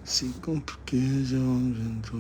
C'est compliqué, j'en viens trop.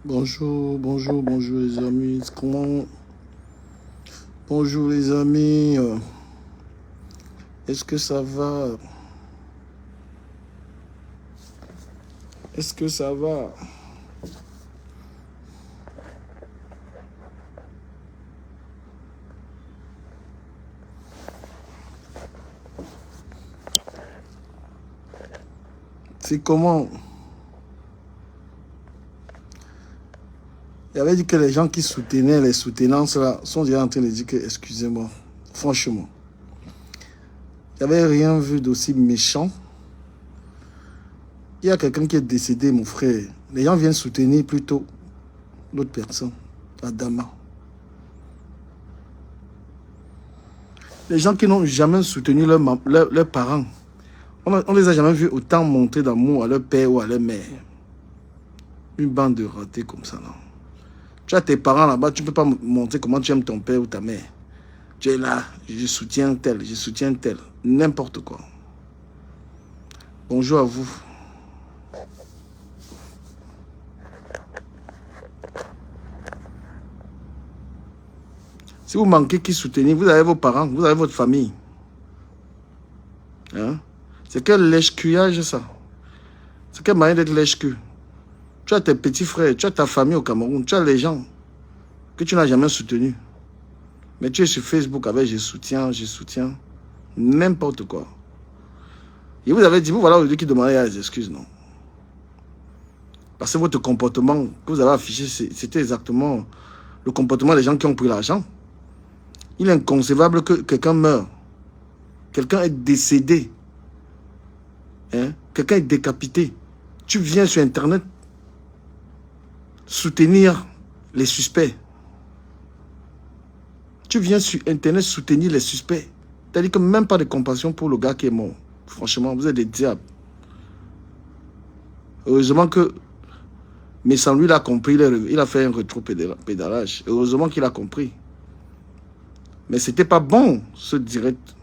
Bonjour, bonjour, bonjour les amis. Comment? Bonjour les amis. Est-ce que ça va? Est-ce que ça va? C'est comment? Il avait dit que les gens qui soutenaient les soutenances là sont déjà en train de dire que, excusez-moi, franchement, il n'y avait rien vu d'aussi méchant. Il y a quelqu'un qui est décédé, mon frère. Les gens viennent soutenir plutôt l'autre personne, Adama. Les gens qui n'ont jamais soutenu leurs parents, on ne les a jamais vus autant montrer d'amour à leur père ou à leur mère. Une bande de ratés comme ça, non. Tu as tes parents là-bas, tu ne peux pas montrer comment tu aimes ton père ou ta mère. Tu es là, je soutiens tel, je soutiens tel. N'importe quoi. Bonjour à vous. Si vous manquez qui soutenir, vous avez vos parents, vous avez votre famille. Hein? C'est quel lèche-cuyage ça? C'est quelle manière d'être lèche-cul? Tu as tes petits frères, tu as ta famille au Cameroun, tu as les gens que tu n'as jamais soutenus. Mais tu es sur Facebook avec je soutiens, n'importe quoi. Et vous avez dit, vous voilà aujourd'hui qui demandait des excuses, non? Parce que votre comportement que vous avez affiché, c'était exactement le comportement des gens qui ont pris l'argent. Il est inconcevable que quelqu'un meure. Quelqu'un est décédé. Hein? Quelqu'un est décapité. Tu viens sur Internet soutenir les suspects. Tu viens sur Internet soutenir les suspects. C'est-à-dire que même pas de compassion pour le gars qui est mort. Franchement, vous êtes des diables. Heureusement que Messan, lui, il a compris. Il a fait un rétro-pédalage. Heureusement qu'il a compris. Mais c'était pas bon, ce direct.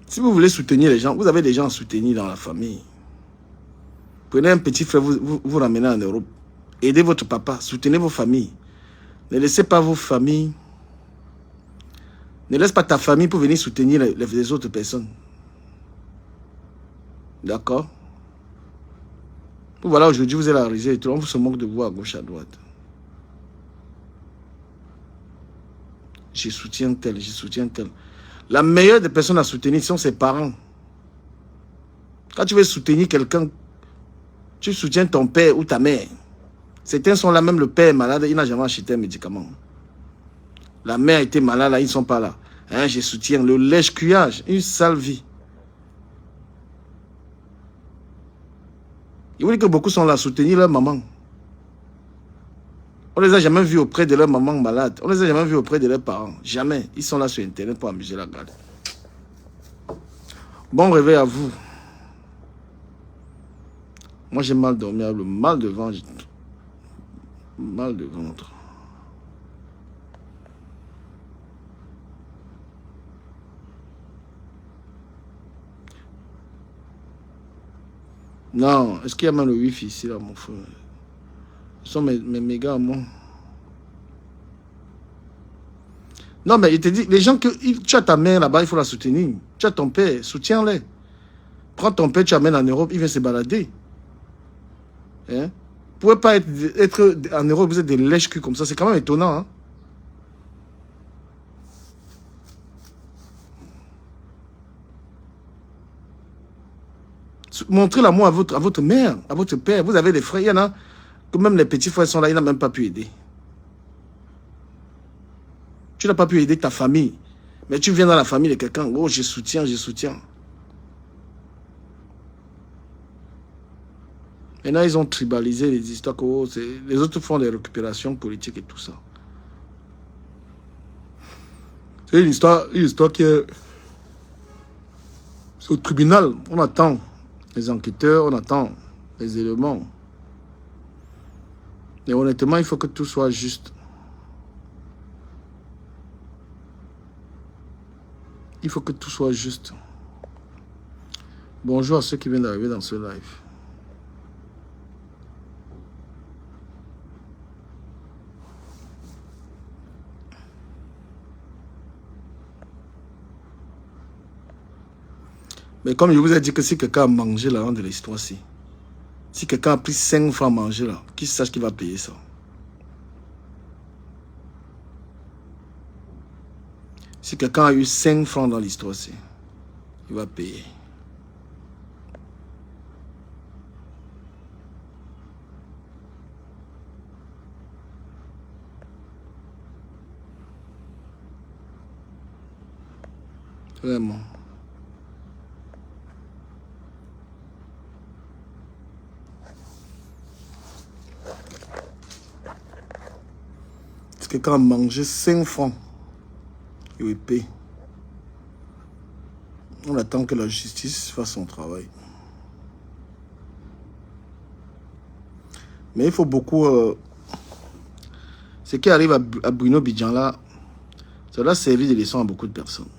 Si vous voulez soutenir les gens, vous avez des gens à soutenir dans la famille. Prenez un petit frère, vous ramenez en Europe. Aidez votre papa, soutenez vos familles. Ne laissez pas vos familles. Ne laisse pas ta famille pour venir soutenir les autres personnes. D'accord? Voilà, aujourd'hui, vous êtes la risée et tout. On se moque de vous à gauche, à droite. Je soutiens tel, je soutiens tel. La meilleure des personnes à soutenir sont ses parents. Quand tu veux soutenir quelqu'un, tu soutiens ton père ou ta mère. Certains sont là, même le père est malade, il n'a jamais acheté un médicament. La mère était malade, là, ils ne sont pas là. Hein, je soutiens le lèche-cuyage, une sale vie. Il vous dit que beaucoup sont là à soutenir leur maman. On ne les a jamais vus auprès de leur maman malade. On ne les a jamais vus auprès de leurs parents. Jamais. Ils sont là sur Internet pour amuser la garde. Bon réveil à vous. Moi, j'ai mal dormi, le mal de ventre. Mal de ventre. Non, est-ce qu'il y a même le wifi ici, là, mon frère? Ce sont mes mégas, moi. Non, mais il te dit, les gens que... Tu as ta mère là-bas, il faut la soutenir. Tu as ton père, soutiens-les. Prends ton père, tu amènes en Europe, il vient se balader. Hein? Vous ne pouvez pas être en Europe, vous êtes des lèches-culs comme ça. C'est quand même étonnant. Hein? Montrez l'amour à votre mère, à votre père. Vous avez des frères, il y en a que même les petits frères sont là, ils n'ont même pas pu aider. Tu n'as pas pu aider ta famille. Mais tu viens dans la famille de quelqu'un, oh, je soutiens, je soutiens. Maintenant, ils ont tribalisé les histoires que oh, les autres font des récupérations politiques et tout ça. C'est une histoire qui est au tribunal. On attend les enquêteurs, on attend les éléments. Et honnêtement, il faut que tout soit juste. Il faut que tout soit juste. Bonjour à ceux qui viennent d'arriver dans ce live. Mais comme je vous ai dit que si quelqu'un a mangé l'argent de l'histoire-ci, si quelqu'un a pris 5 francs à manger là, qui sache qu'il va payer ça. Si quelqu'un a eu 5 francs dans l'histoire-ci, il va payer. Vraiment. Si quelqu'un a mangé 5 francs, il paye. On attend que la justice fasse son travail. Mais il faut beaucoup... ce qui arrive à Bruno Bidjan là, ça doit servir de leçon à beaucoup de personnes.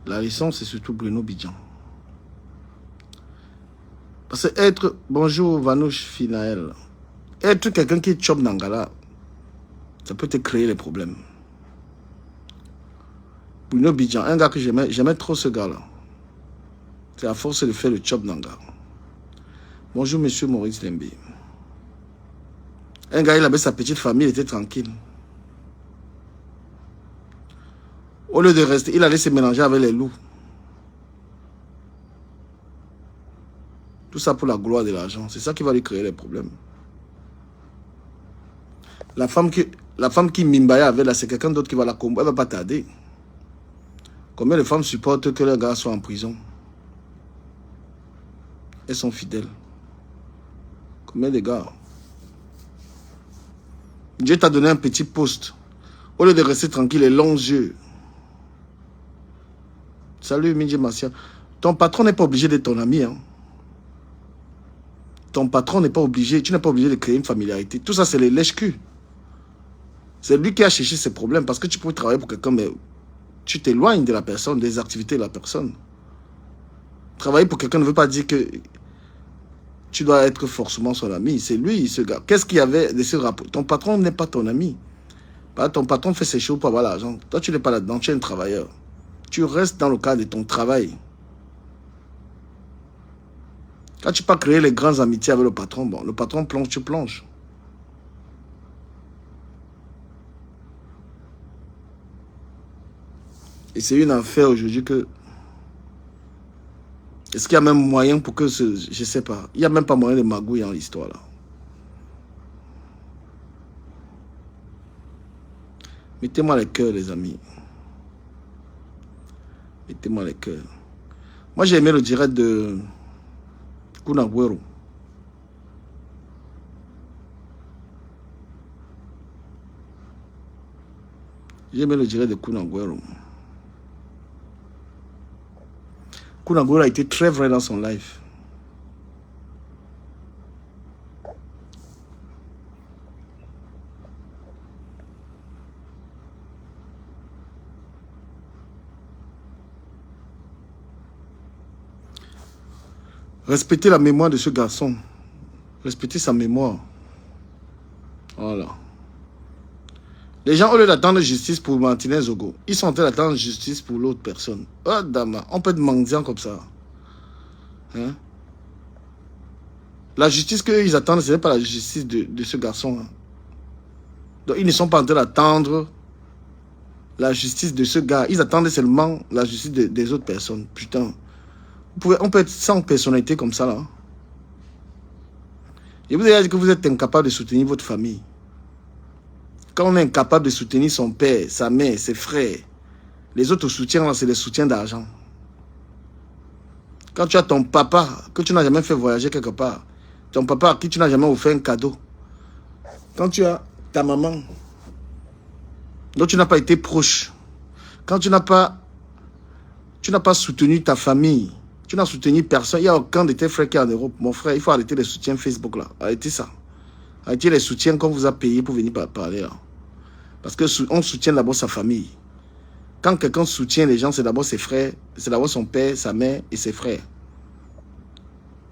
La leçon, c'est surtout Bruno Bidjan. Parce que être... Bonjour Vanouche Finaël. Être quelqu'un qui chope Nangala, ça peut te créer les problèmes. Bruno Bidjan, un gars que j'aimais trop ce gars-là. C'est à force de faire le chop Nanga. Bonjour monsieur Maurice Lembe. Un gars, il avait sa petite famille, il était tranquille. Au lieu de rester, il allait se mélanger avec les loups. Tout ça pour la gloire de l'argent. C'est ça qui va lui créer les problèmes. La femme qui Mimbaya avait là, c'est quelqu'un d'autre qui va la combattre. Elle ne va pas tarder. Combien de femmes supportent que leurs gars soient en prison? Elles sont fidèles. Combien de gars? Dieu t'a donné un petit poste. Au lieu de rester tranquille et longs yeux. Salut Mindji Martial. Ton patron n'est pas obligé d'être ton ami. Hein. Ton patron n'est pas obligé. Tu n'es pas obligé de créer une familiarité. Tout ça, c'est les lèche-culs. C'est lui qui a cherché ses problèmes. Parce que tu peux travailler pour quelqu'un, mais tu t'éloignes de la personne, des activités de la personne. Travailler pour quelqu'un ne veut pas dire que tu dois être forcément son ami. C'est lui, ce gars. Qu'est-ce qu'il y avait de ce rapport? Ton patron n'est pas ton ami. Ton patron fait ses choses pour avoir l'argent. Toi, tu n'es pas là-dedans. Tu es un travailleur. Tu restes dans le cadre de ton travail. Quand tu peux créer les grandes amitiés avec le patron, bon, le patron plonge, tu plonges. Et c'est une affaire aujourd'hui que... Est-ce qu'il y a même moyen pour que je ne sais pas. Il n'y a même pas moyen de magouiller dans l'histoire là. Mettez-moi les cœurs, les amis. Mettez-moi les cœurs. Moi, j'ai aimé le direct de Kun Aguero. J'ai aimé le direct de Kun Aguero. Kun Aguero a été très vrai dans son live. Respectez la mémoire de ce garçon. Respectez sa mémoire. Voilà. Les gens, au lieu d'attendre justice pour Martinez Zogo, ils sont en train d'attendre justice pour l'autre personne. Oh, dama, on peut être mendiant comme ça. Hein? La justice qu'ils attendent, ce n'est pas la justice de ce garçon. Hein. Donc, ils ne sont pas en train d'attendre la justice de ce gars. Ils attendent seulement la justice des autres personnes. Putain. On peut être sans personnalité comme ça, là. Je vous ai dit que vous êtes incapable de soutenir votre famille. Quand on est incapable de soutenir son père, sa mère, ses frères, les autres soutiens, là, c'est des soutiens d'argent. Quand tu as ton papa, que tu n'as jamais fait voyager quelque part, ton papa à qui tu n'as jamais offert un cadeau, quand tu as ta maman, dont tu n'as pas été proche, quand tu n'as pas soutenu ta famille, tu n'as soutenu personne, il n'y a aucun de tes frères qui est en Europe. Mon frère, il faut arrêter les soutiens Facebook là. Arrêtez ça. Arrêtez les soutiens qu'on vous a payé pour venir parler là. Parce qu'on soutient d'abord sa famille. Quand quelqu'un soutient les gens, c'est d'abord ses frères, c'est d'abord son père, sa mère et ses frères.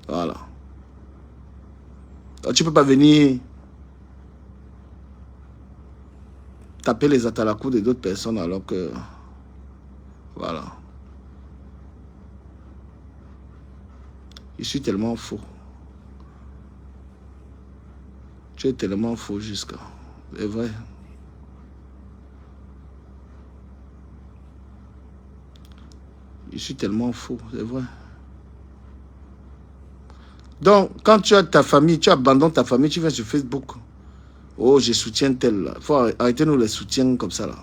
Voilà. Alors, tu ne peux pas venir taper les atalakou de d'autres personnes alors que... Voilà. Je suis tellement faux. Tu es tellement faux jusqu'à... C'est vrai. Je suis tellement faux, c'est vrai. Donc, quand tu as ta famille, tu abandonnes ta famille, tu viens sur Facebook. Oh, je soutiens tel là. Il faut arrêter nous les soutiens comme ça là.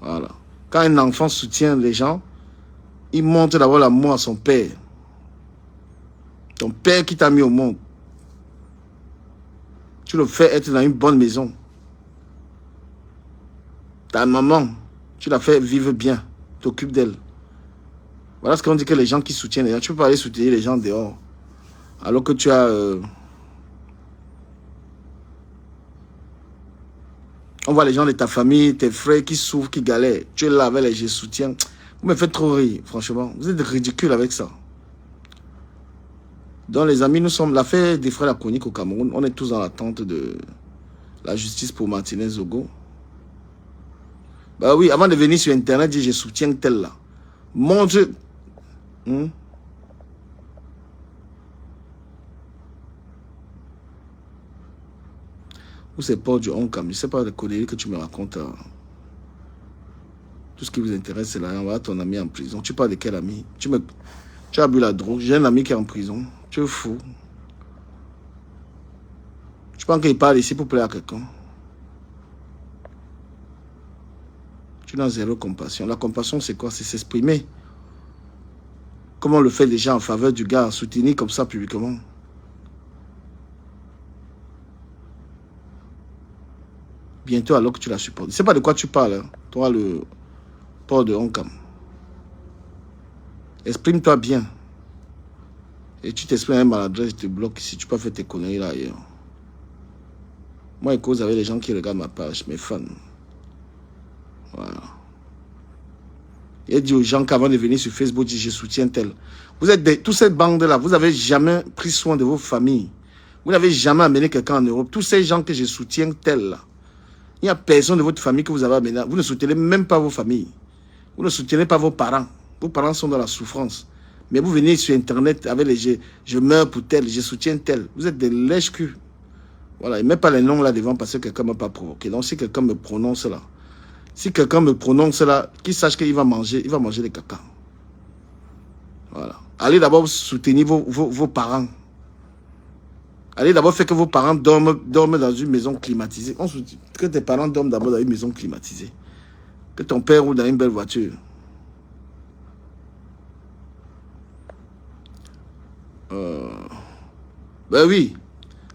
Voilà. Quand un enfant soutient les gens, il montre d'abord l'amour à son père. Ton père qui t'a mis au monde. Tu le fais être dans une bonne maison. Ta maman, tu la fais vivre bien. Tu t'occupes d'elle. Voilà ce qu'on dit que les gens qui soutiennent les gens. Tu ne peux pas aller soutenir les gens dehors. Alors que tu as... On voit les gens de ta famille, tes frères qui souffrent, qui galèrent. Tu es là avec les je soutiens. Vous me faites trop rire, franchement. Vous êtes ridicule avec ça. Donc les amis, nous sommes l'affaire des frères la chronique au Cameroun. On est tous dans l'attente de la justice pour Martinez Zogo. Bah oui, avant de venir sur Internet, dire je soutiens tel là. Mon Dieu. Ou c'est pas du Oncam. Je ne sais pas les conneries que tu me racontes. Tout ce qui vous intéresse, c'est là. On va ton ami en prison. Tu parles de quel ami? Tu as bu la drogue. J'ai un ami qui est en prison. Tu es fou. Je pense qu'il parle ici pour plaire à quelqu'un. Tu n'as zéro compassion. La compassion, c'est quoi? C'est s'exprimer. Comment on le fait déjà en faveur du gars, soutenir comme ça publiquement. Bientôt, alors que tu la supportes. Je ne sais pas de quoi tu parles. Hein. Toi, le port de Oncam. Exprime-toi bien. Et tu t'exprimes à un maladresse, je te bloque ici. Tu peux faire tes conneries là ailleurs. Moi, je cause avec les gens qui regardent ma page, mes fans. Voilà. Il a dit aux gens qu'avant de venir sur Facebook, dit je soutiens tel. Vous êtes tous ces bandes-là, vous n'avez jamais pris soin de vos familles. Vous n'avez jamais amené quelqu'un en Europe. Tous ces gens que je soutiens tel là. Il n'y a personne de votre famille que vous avez amené. Vous ne soutenez même pas vos familles. Vous ne soutenez pas vos parents. Vos parents sont dans la souffrance. Mais vous venez sur Internet avec les je meurs pour tel, je soutiens tel. Vous êtes des lèches-culs. Voilà, et même pas les noms là devant parce que quelqu'un ne m'a pas provoqué. Donc si quelqu'un me prononce là, qu'il sache qu'il va manger, des caca. Voilà. Allez d'abord soutenir vos parents. Allez d'abord faire que vos parents dorment dans une maison climatisée. Que tes parents dorment d'abord dans une maison climatisée. Que ton père roule dans une belle voiture. Ben oui.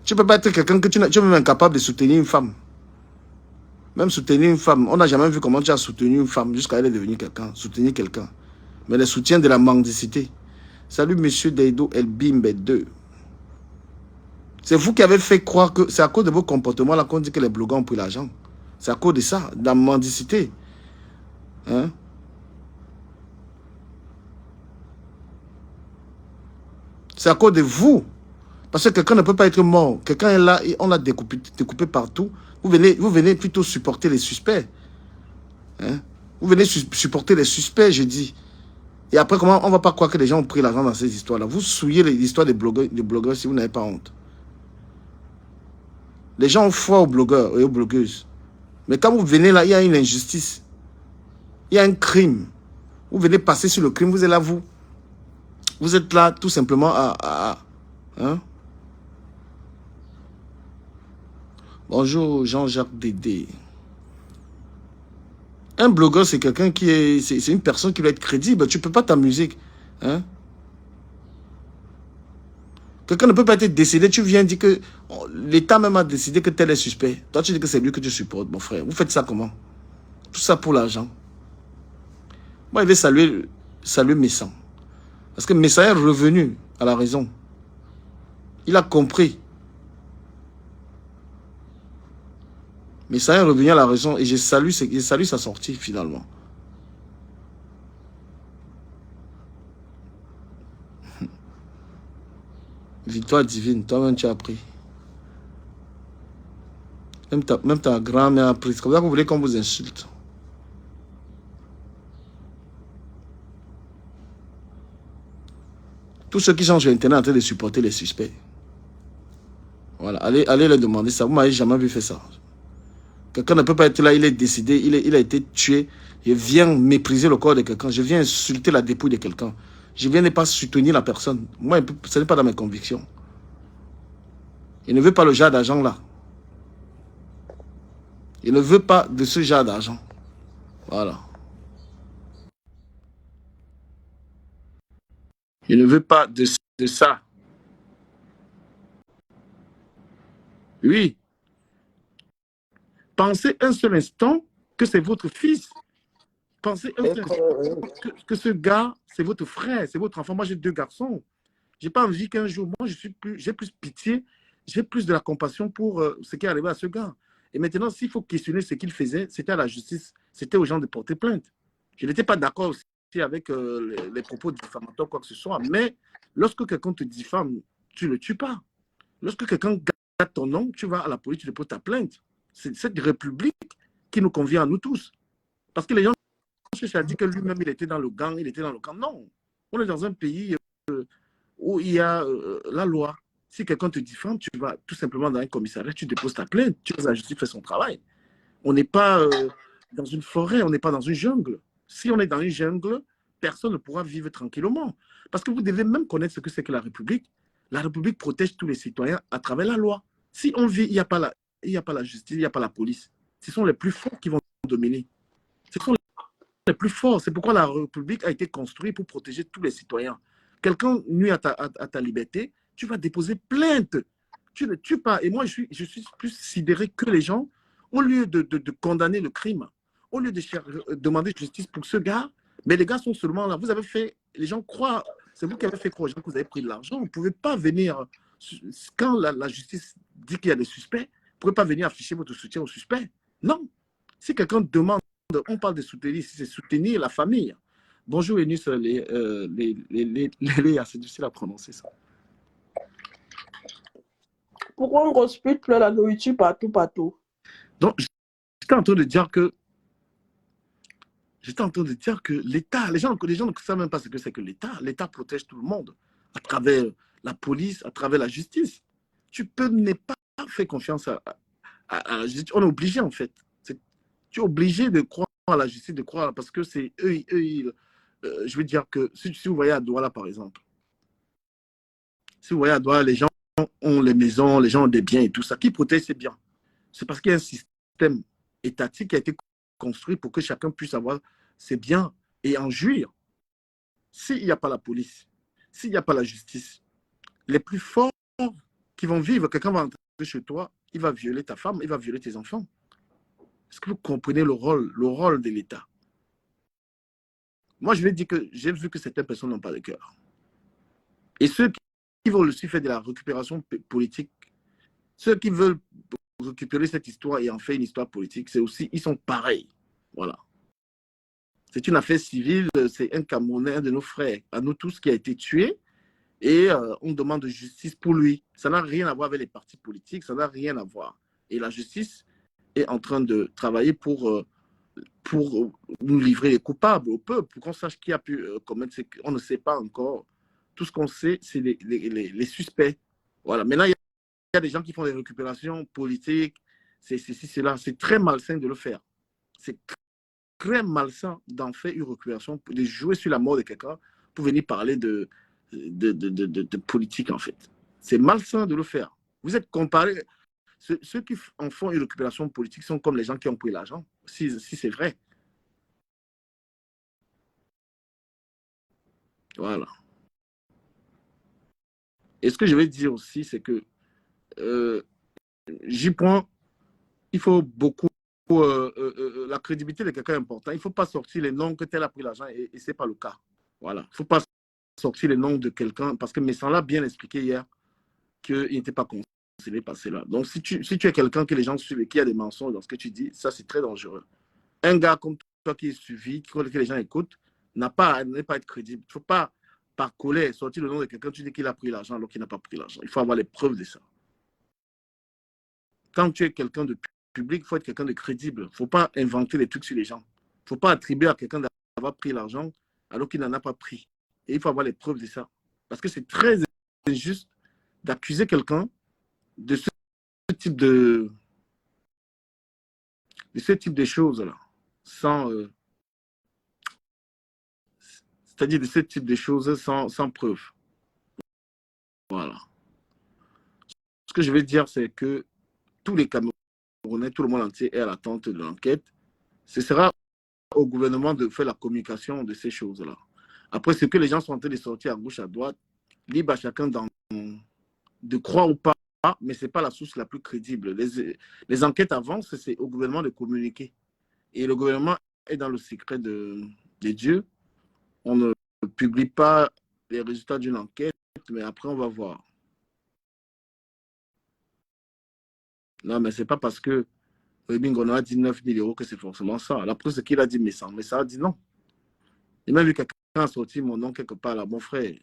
Tu ne peux pas être quelqu'un que tu es même incapable de soutenir une femme. Même soutenir une femme. On n'a jamais vu comment tu as soutenu une femme jusqu'à elle est devenue quelqu'un. Soutenir quelqu'un. Mais le soutien de la mendicité. Salut monsieur Deido Elbimbe 2. C'est vous qui avez fait croire que c'est à cause de vos comportements là qu'on dit que les blogueurs ont pris l'argent. C'est à cause de ça, de la mendicité. Hein? C'est à cause de vous. Parce que quelqu'un ne peut pas être mort. Quelqu'un est là et on l'a découpé partout. Vous venez plutôt supporter les suspects. Hein? Vous venez supporter les suspects, je dis. Et après, comment on ne va pas croire que les gens ont pris l'argent dans ces histoires-là? Vous souillez l'histoire des blogueurs si vous n'avez pas honte. Les gens ont foi aux blogueurs et aux blogueuses. Mais quand vous venez là, il y a une injustice. Il y a un crime. Vous venez passer sur le crime, vous êtes là, vous Vous êtes là tout simplement hein? Bonjour Jean-Jacques Dédé. Un blogueur, c'est quelqu'un qui est... C'est une personne qui doit être crédible. Tu ne peux pas t'amuser. Hein? Quelqu'un ne peut pas être décédé. Tu viens dire que l'État même a décidé que tel est suspect. Toi, tu dis que c'est lui que tu supportes, mon frère. Vous faites ça comment? Tout ça pour l'argent. Moi, je vais saluer Messan. Parce que Messan est revenu à la raison. Il a compris. Messan est revenu à la raison et je salue sa sortie finalement. Victoire divine, toi-même tu as appris. Même ta grand-mère a appris. C'est comme ça que vous voulez qu'on vous insulte. Tous ceux qui sont sur Internet en train de supporter les suspects. Voilà, allez leur demander ça. Vous m'avez jamais vu faire ça. Quelqu'un ne peut pas être là, il est décidé, il a été tué. Je viens mépriser le corps de quelqu'un. Je viens insulter la dépouille de quelqu'un. Je viens ne pas soutenir la personne. Moi, ce n'est pas dans mes convictions. Il ne veut pas le genre d'argent là. Il ne veut pas de ce genre d'argent. Voilà. Il ne veut pas de ça. Oui. Pensez un seul instant que c'est votre fils. Pensez un seul instant que ce gars, c'est votre frère, c'est votre enfant. Moi, j'ai 2 garçons. Je n'ai pas envie qu'un jour, moi, j'ai plus pitié, j'ai plus de la compassion pour ce qui est arrivé à ce gars. Et maintenant, s'il faut questionner ce qu'il faisait, c'était à la justice, c'était aux gens de porter plainte. Je n'étais pas d'accord aussi avec les propos diffamatoires, quoi que ce soit, mais lorsque quelqu'un te diffame, tu ne le tues pas. Lorsque quelqu'un garde ton nom, tu vas à la police, tu déposes ta plainte. C'est cette république qui nous convient à nous tous. Parce que les gens cherchent à dire que lui-même, il était dans le gang, il était dans le camp. Non. On est dans un pays où il y a la loi. Si quelqu'un te diffame, tu vas tout simplement dans un commissariat, tu déposes ta plainte, tu vas la justice fait son travail. On n'est pas dans une forêt, on n'est pas dans une jungle. Si on est dans une jungle, personne ne pourra vivre tranquillement. Parce que vous devez même connaître ce que c'est que la République. La République protège tous les citoyens à travers la loi. Si on vit, il n'y a pas la justice, il n'y a pas la police. Ce sont les plus forts qui vont dominer. Ce sont les plus forts. C'est pourquoi la République a été construite pour protéger tous les citoyens. Quelqu'un nuit à ta liberté, tu vas déposer plainte. Tu ne tues pas. Et moi, je suis plus sidéré que les gens, au lieu de condamner le crime, au lieu de demander justice pour ce gars, mais les gars sont seulement là. Vous avez fait, les gens croient, c'est vous qui avez fait croire aux gens que vous avez pris de l'argent. Vous ne pouvez pas venir, quand la justice dit qu'il y a des suspects, vous ne pouvez pas venir afficher votre soutien aux suspects. Non. Si quelqu'un demande, on parle de soutenir, c'est soutenir la famille. Bonjour, Enus, c'est difficile à prononcer ça. Pourquoi on respecte la nourriture partout? Donc, j'étais en train de dire que l'État, les gens ne savent même pas ce que c'est que l'État. L'État protège tout le monde à travers la police, à travers la justice. Tu peux ne pas faire confiance à la justice. On est obligé, en fait. Tu es obligé de croire à la justice, de croire, parce que c'est eux, je veux dire que si vous voyez à Douala, par exemple, si vous voyez à Douala, les gens ont les maisons, les gens ont des biens et tout ça. Qui protège ces biens? C'est parce qu'il y a un système étatique qui a été construit pour que chacun puisse avoir ses biens et en jouir. S'il n'y a pas la police, s'il n'y a pas la justice, les plus forts qui vont vivre, quelqu'un va entrer chez toi, il va violer ta femme, il va violer tes enfants. Est-ce que vous comprenez le rôle de l'État? Moi, je vais dire que j'ai vu que certaines personnes n'ont pas de cœur. Et ceux qui veulent aussi faire de la récupération politique, ceux qui veulent récupérer cette histoire et en faire une histoire politique, c'est aussi, ils sont pareils. Voilà. C'est une affaire civile, c'est un Camerounais, un de nos frères, à nous tous, qui a été tué, et on demande justice pour lui. Ça n'a rien à voir avec les partis politiques, ça n'a rien à voir. Et la justice est en train de travailler pour nous livrer les coupables au peuple, pour qu'on sache qui a pu commettre ce qu'on ne sait pas encore. Tout ce qu'on sait, c'est les suspects. Voilà. Maintenant, il y a des gens qui font des récupérations politiques, c'est là. C'est très malsain de le faire. C'est très malsain d'en faire une récupération, de jouer sur la mort de quelqu'un pour venir parler de de politique, en fait. C'est malsain de le faire. Vous êtes comparés. Ceux qui en font une récupération politique sont comme les gens qui ont pris l'argent, si c'est vrai. Voilà. Et ce que je vais dire aussi, c'est que j'y prends, il faut beaucoup, la crédibilité de quelqu'un est important. Il ne faut pas sortir les noms que tel a pris l'argent et ce n'est pas le cas. Voilà. Il ne faut pas sortir les noms de quelqu'un parce que Messan l'a bien expliqué hier qu'il n'était pas concerné par cela. Donc, si tu es quelqu'un que les gens suivent et qui a des mensonges dans ce que tu dis, ça, c'est très dangereux. Un gars comme toi qui est suivi, que les gens écoutent, n'est pas être crédible. Il ne faut pas, par colère, sortir le nom de quelqu'un, tu dis qu'il a pris l'argent alors qu'il n'a pas pris l'argent. Il faut avoir les preuves de ça. Quand tu es quelqu'un de public, il faut être quelqu'un de crédible. Il ne faut pas inventer des trucs sur les gens. Il ne faut pas attribuer à quelqu'un d'avoir pris l'argent alors qu'il n'en a pas pris. Et il faut avoir les preuves de ça. Parce que c'est très injuste d'accuser quelqu'un de ce type de choses-là. C'est-à-dire de ce type de choses sans preuve. Voilà. Ce que je veux dire, c'est que tous les Camerounais, tout le monde entier est à l'attente de l'enquête. Ce sera au gouvernement de faire la communication de ces choses-là. Après, ce que les gens sont en train de sortir à gauche, à droite, libre à chacun de croire ou pas, mais ce n'est pas la source la plus crédible. Les enquêtes avancent, c'est au gouvernement de communiquer. Et le gouvernement est dans le secret de Dieu. On ne publie pas les résultats d'une enquête, mais après, on va voir. Non, mais ce n'est pas parce que Bingono a dit 9 000 euros que c'est forcément ça. La preuve, c'est qu'il a dit mais ça a dit non. Et même vu quelqu'un a sorti mon nom quelque part là, mon frère,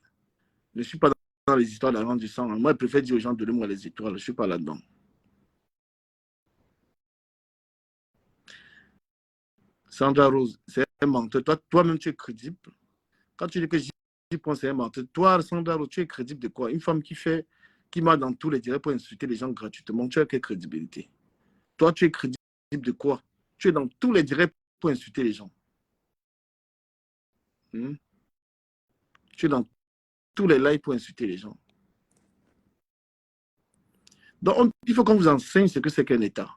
je ne suis pas dans les histoires d'argent du sang. Moi, je préfère dire aux gens, donnez-moi les étoiles. Je ne suis pas là-dedans. Sandra Rose, c'est un menteur. Toi-même, tu es crédible. Quand tu dis que j'y pense, c'est un menteur. Toi, Sandra Rose, tu es crédible de quoi? Une femme qui m'a dans tous les directs pour insulter les gens gratuitement. Tu as quelle crédibilité? Toi, tu es crédible de quoi? Tu es dans tous les directs pour insulter les gens. Tu es dans tous les lives pour insulter les gens. Donc, il faut qu'on vous enseigne ce que c'est qu'un État.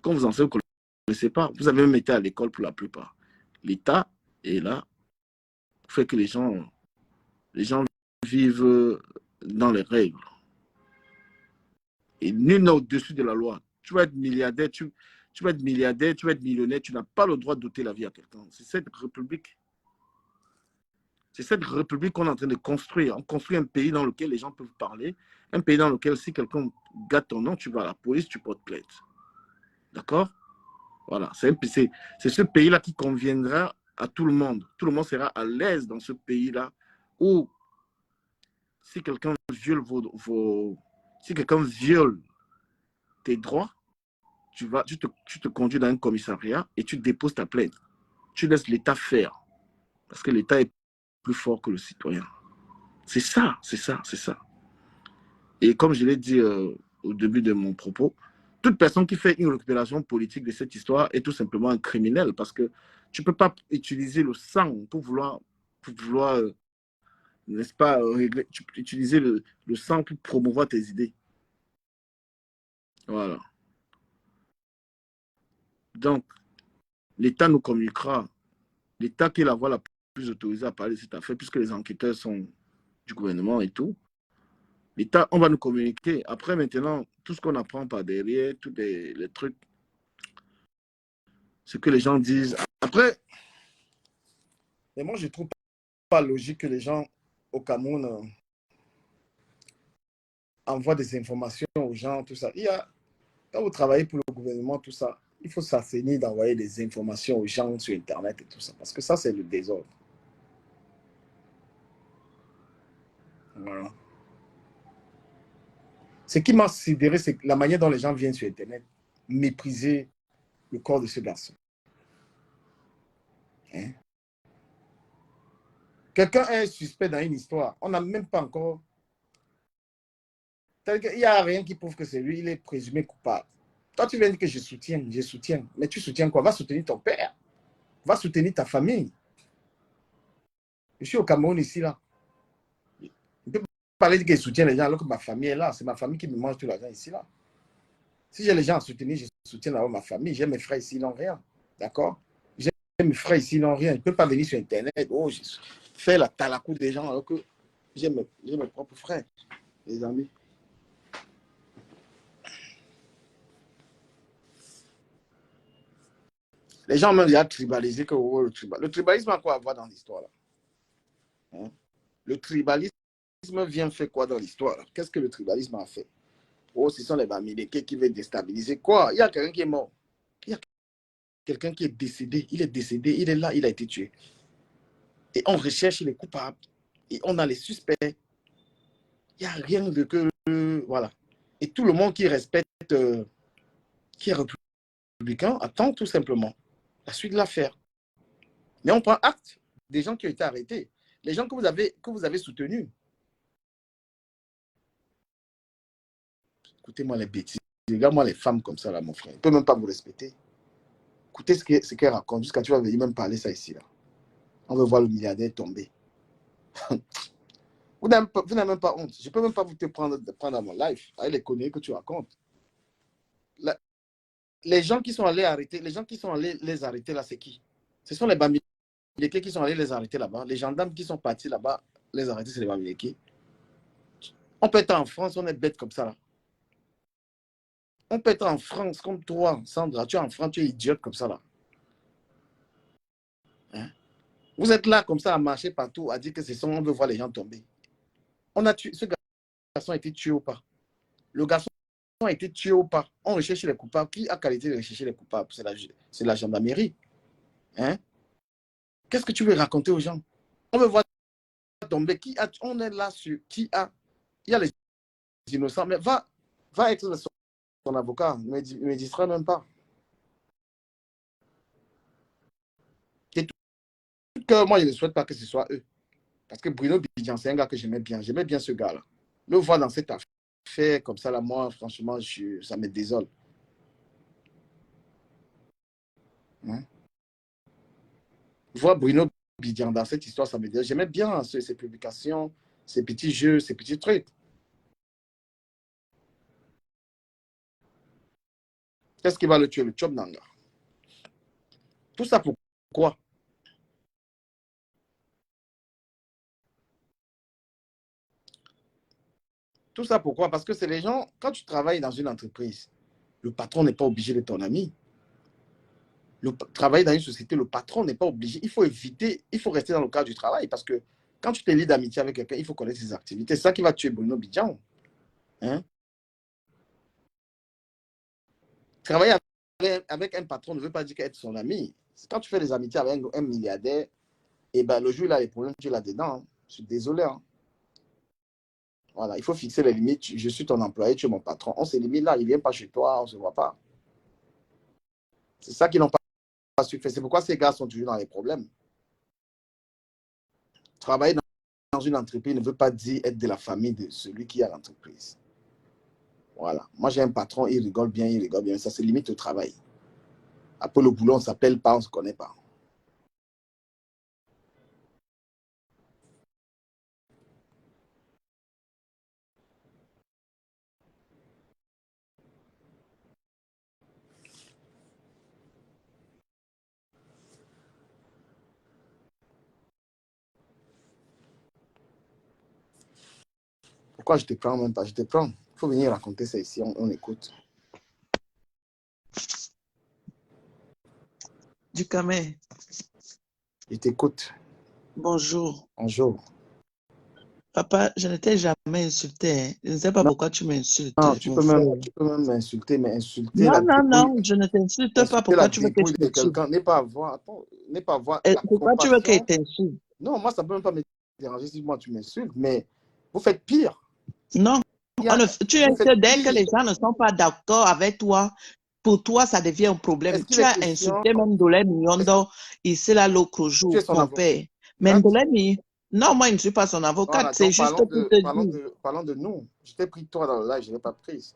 Qu'on vous enseigne, vous ne connaissez pas. Vous avez même été à l'école pour la plupart. L'État est là pour faire que les gens vivent dans les règles. Et nul n'est au-dessus de la loi. Tu vas être milliardaire, tu vas être milliardaire, tu vas être millionnaire, tu n'as pas le droit d'ôter la vie à quelqu'un. C'est cette république. C'est cette république qu'on est en train de construire. On construit un pays dans lequel les gens peuvent parler, un pays dans lequel si quelqu'un gâte ton nom, tu vas à la police, tu portes plainte. D'accord? Voilà. C'est ce pays-là qui conviendra à tout le monde. Tout le monde sera à l'aise dans ce pays-là où si quelqu'un viole si quelqu'un viole tes droits, tu te conduis dans un commissariat et tu déposes ta plainte. Tu laisses l'État faire. Parce que l'État est plus fort que le citoyen. C'est ça. Et comme je l'ai dit au début de mon propos, toute personne qui fait une récupération politique de cette histoire est tout simplement un criminel parce que tu ne peux pas utiliser le sang pour vouloir n'est-ce pas, utiliser le sang pour promouvoir tes idées. Voilà. Donc, l'État nous communiquera. L'État qui est la voie la plus autorisée à parler de cette affaire, puisque les enquêteurs sont du gouvernement et tout. L'État, on va nous communiquer. Après, maintenant, tout ce qu'on apprend par derrière, tous les trucs, ce que les gens disent. Après, mais moi, je ne trouve pas logique que les gens au Cameroun envoient des informations aux gens, tout ça. Quand vous travaillez pour le gouvernement, tout ça, il faut s'assainir d'envoyer des informations aux gens sur Internet et tout ça, parce que ça, c'est le désordre. Voilà. Ce qui m'a sidéré, c'est la manière dont les gens viennent sur Internet mépriser le corps de ce garçon. Hein? Quelqu'un est suspect dans une histoire. On n'a même pas encore... Il n'y a rien qui prouve que c'est lui, il est présumé coupable. Toi, tu viens dire que je soutiens. Mais tu soutiens quoi? Va soutenir ton père. Va soutenir ta famille. Je suis au Cameroun ici, là. parler qu'il soutient les gens alors que ma famille est là. C'est ma famille qui me mange tout l'argent ici, là. Si j'ai les gens à soutenir, je soutiens d'abord ma famille. J'ai mes frères ici, ils n'ont rien. D'accord? J'ai mes frères ici, ils n'ont rien. Je ne peux pas venir sur Internet. Oh, je fais la talakou des gens alors que j'ai mes propres frères, les amis. Les gens ont même déjà tribalisé que oh, le tribalisme a quoi à voir dans l'histoire, là? Hein? Le tribalisme vient faire quoi dans l'histoire? Qu'est-ce que le tribalisme a fait? Oh, ce sont les Bamileke qui veulent déstabiliser. Quoi? Il y a quelqu'un qui est mort. Il y a quelqu'un qui est décédé. Il est décédé. Il est là. Il a été tué. Et on recherche les coupables. Et on a les suspects. Il n'y a rien de que... voilà. Et tout le monde qui respecte, qui est républicain, attend tout simplement la suite de l'affaire. Mais on prend acte des gens qui ont été arrêtés. Les gens que vous avez soutenus. Écoutez-moi les bêtises. Regarde-moi les femmes comme ça, là, mon frère. Ils ne peuvent même pas vous respecter. Écoutez ce qu'elle raconte, jusqu'à tu vas venir même parler ça ici, là. On veut voir le milliardaire tomber. Vous n'avez même pas honte. Je ne peux même pas vous te prendre à mon live avec les conneries que tu racontes. Les gens qui sont allés arrêter, les gens qui sont allés les arrêter là, c'est qui? Ce sont les Bamileke qui sont allés les arrêter là-bas. Les gendarmes qui sont partis là-bas, les arrêter, c'est les Bamileke. On peut être en France, on est bête comme ça, là. On peut être en France comme toi, Sandra. Tu es en France, tu es idiote comme ça, là. Hein? Vous êtes là comme ça à marcher partout, à dire que on veut voir les gens tomber. On a tué, ce garçon a été tué ou pas? Le garçon a été tué ou pas? On recherche les coupables. Qui a qualité de rechercher les coupables? C'est la gendarmerie. Hein? Qu'est-ce que tu veux raconter aux gens? On veut voir tomber. On est là sur qui a. Il y a les innocents, mais va être son avocat. Ne me distrait même pas. Et tout que moi, je ne souhaite pas que ce soit eux. Parce que Bruno Bidjan, c'est un gars que j'aimais bien. J'aimais bien ce gars-là. Le voir dans cette affaire comme ça, là, moi, franchement, ça me désole. Hein? Voir Bruno Bidjan dans cette histoire, ça me désole. J'aimais bien ses publications, ses petits jeux, ses petits trucs. Qu'est-ce qui va le tuer? Le Tchob Nanga. Tout ça pourquoi? Tout ça pourquoi? Parce que c'est les gens, quand tu travailles dans une entreprise, le patron n'est pas obligé d'être ton ami. Travailler dans une société, le patron n'est pas obligé. Il faut éviter, il faut rester dans le cadre du travail parce que quand tu te lis d'amitié avec quelqu'un, il faut connaître ses activités. C'est ça qui va tuer Bruno Bidjan. Hein? Travailler avec un patron ne veut pas dire qu'être son ami. Quand tu fais des amitiés avec un milliardaire, et ben, le jour où il a les problèmes, tu es là-dedans. Hein. Je suis désolé. Hein. Voilà, il faut fixer les limites. Je suis ton employé, tu es mon patron. On se limite là, il ne vient pas chez toi, on ne se voit pas. C'est ça qu'ils n'ont pas su faire. C'est pourquoi ces gars sont toujours dans les problèmes. Travailler dans une entreprise ne veut pas dire être de la famille de celui qui a l'entreprise. Voilà. Moi, j'ai un patron, il rigole bien. Ça se limite au travail. Après le boulot, on ne s'appelle pas, on ne se connaît pas. Pourquoi je te prends même pas? Je te prends. Il faut venir raconter ça ici, on écoute. Du Camé. Je t'écoute. Bonjour. Bonjour. Papa, je ne t'ai jamais insulté. Hein. Je ne sais pas pourquoi tu m'insultes. Non, tu peux même m'insulter, mais insulter non, la non, dépouille, non, je ne t'insulte pas. Pourquoi tu veux que je de t'insulte? quelqu'un n'est pas avoir la Pourquoi tu veux compassion. que t'insulte? Non, moi, ça ne peut même pas me déranger si moi tu m'insultes, mais vous faites pire. Non, tu es dès que les gens ne sont pas d'accord avec toi, pour toi, ça devient un problème. Tu as insulté même Dolé Mignondo, ici là l'autre jour, ton père. Mais Dolé non, moi, je ne suis pas son avocate. Voilà, c'est juste pour te dire. Parlons de nous. Je t'ai pris toi dans le live, je ne l'ai pas prise.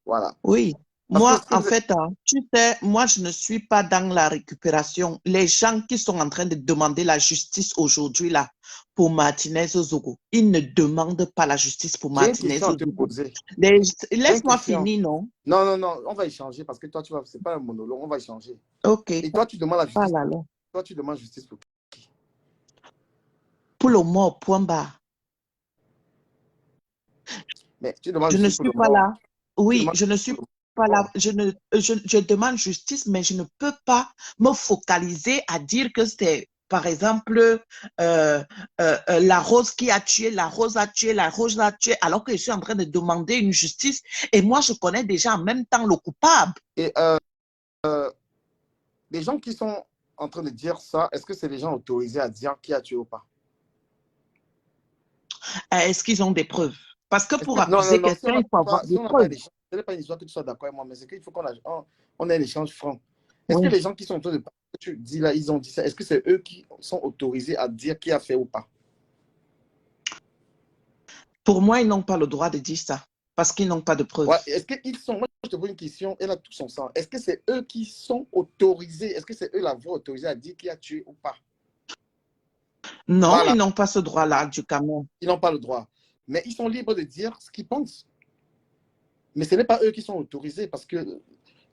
Voilà. Oui. Moi, en fait, tu sais, moi, je ne suis pas dans la récupération. Les gens qui sont en train de demander la justice aujourd'hui, là, pour Martinez Zogo, ils ne demandent pas la justice pour J'ai une Martinez question à te Zogo. poser. Laisse-moi finir, non? Non, non, non, on va échanger parce que toi, tu vas, c'est pas un monologue, on va échanger. Ok. Et toi, tu demandes la justice. Voilà. Toi, tu demandes justice pour qui? Pour le mort, point barre. Mais tu demandes Je ne justice pour suis le pas mort. là. Oui, je ne suis pas là. Je demande justice, mais je ne peux pas me focaliser à dire que c'est, par exemple, la Rose qui a tué, la Rose a tué, la Rose a tué, alors que je suis en train de demander une justice et moi, je connais déjà en même temps le coupable. Et les gens qui sont en train de dire ça, est-ce que c'est les gens autorisés à dire qui a tué ou pas? Est-ce qu'ils ont des preuves? Parce que pour non, accuser non, non, quelqu'un, il faut avoir des preuves. Ce n'est pas une histoire que tu sois d'accord avec moi, mais c'est qu'il faut qu'on ait un échange franc. Est-ce Oui. que les gens qui sont en train de parler, que tu dis là, ils ont dit ça, est-ce que c'est eux qui sont autorisés à dire qui a fait ou pas? Pour moi, ils n'ont pas le droit de dire ça parce qu'ils n'ont pas de preuves. Ouais, est-ce qu'ils sont, moi je te pose une question, elle a tout son sens. Est-ce que c'est eux qui sont autorisés, est-ce que c'est eux la voix autorisée à dire qui a tué ou pas? Non, Voilà. ils n'ont pas ce droit-là du Cameroun. Ils n'ont pas le droit. Mais ils sont libres de dire ce qu'ils pensent. Mais ce n'est pas eux qui sont autorisés parce que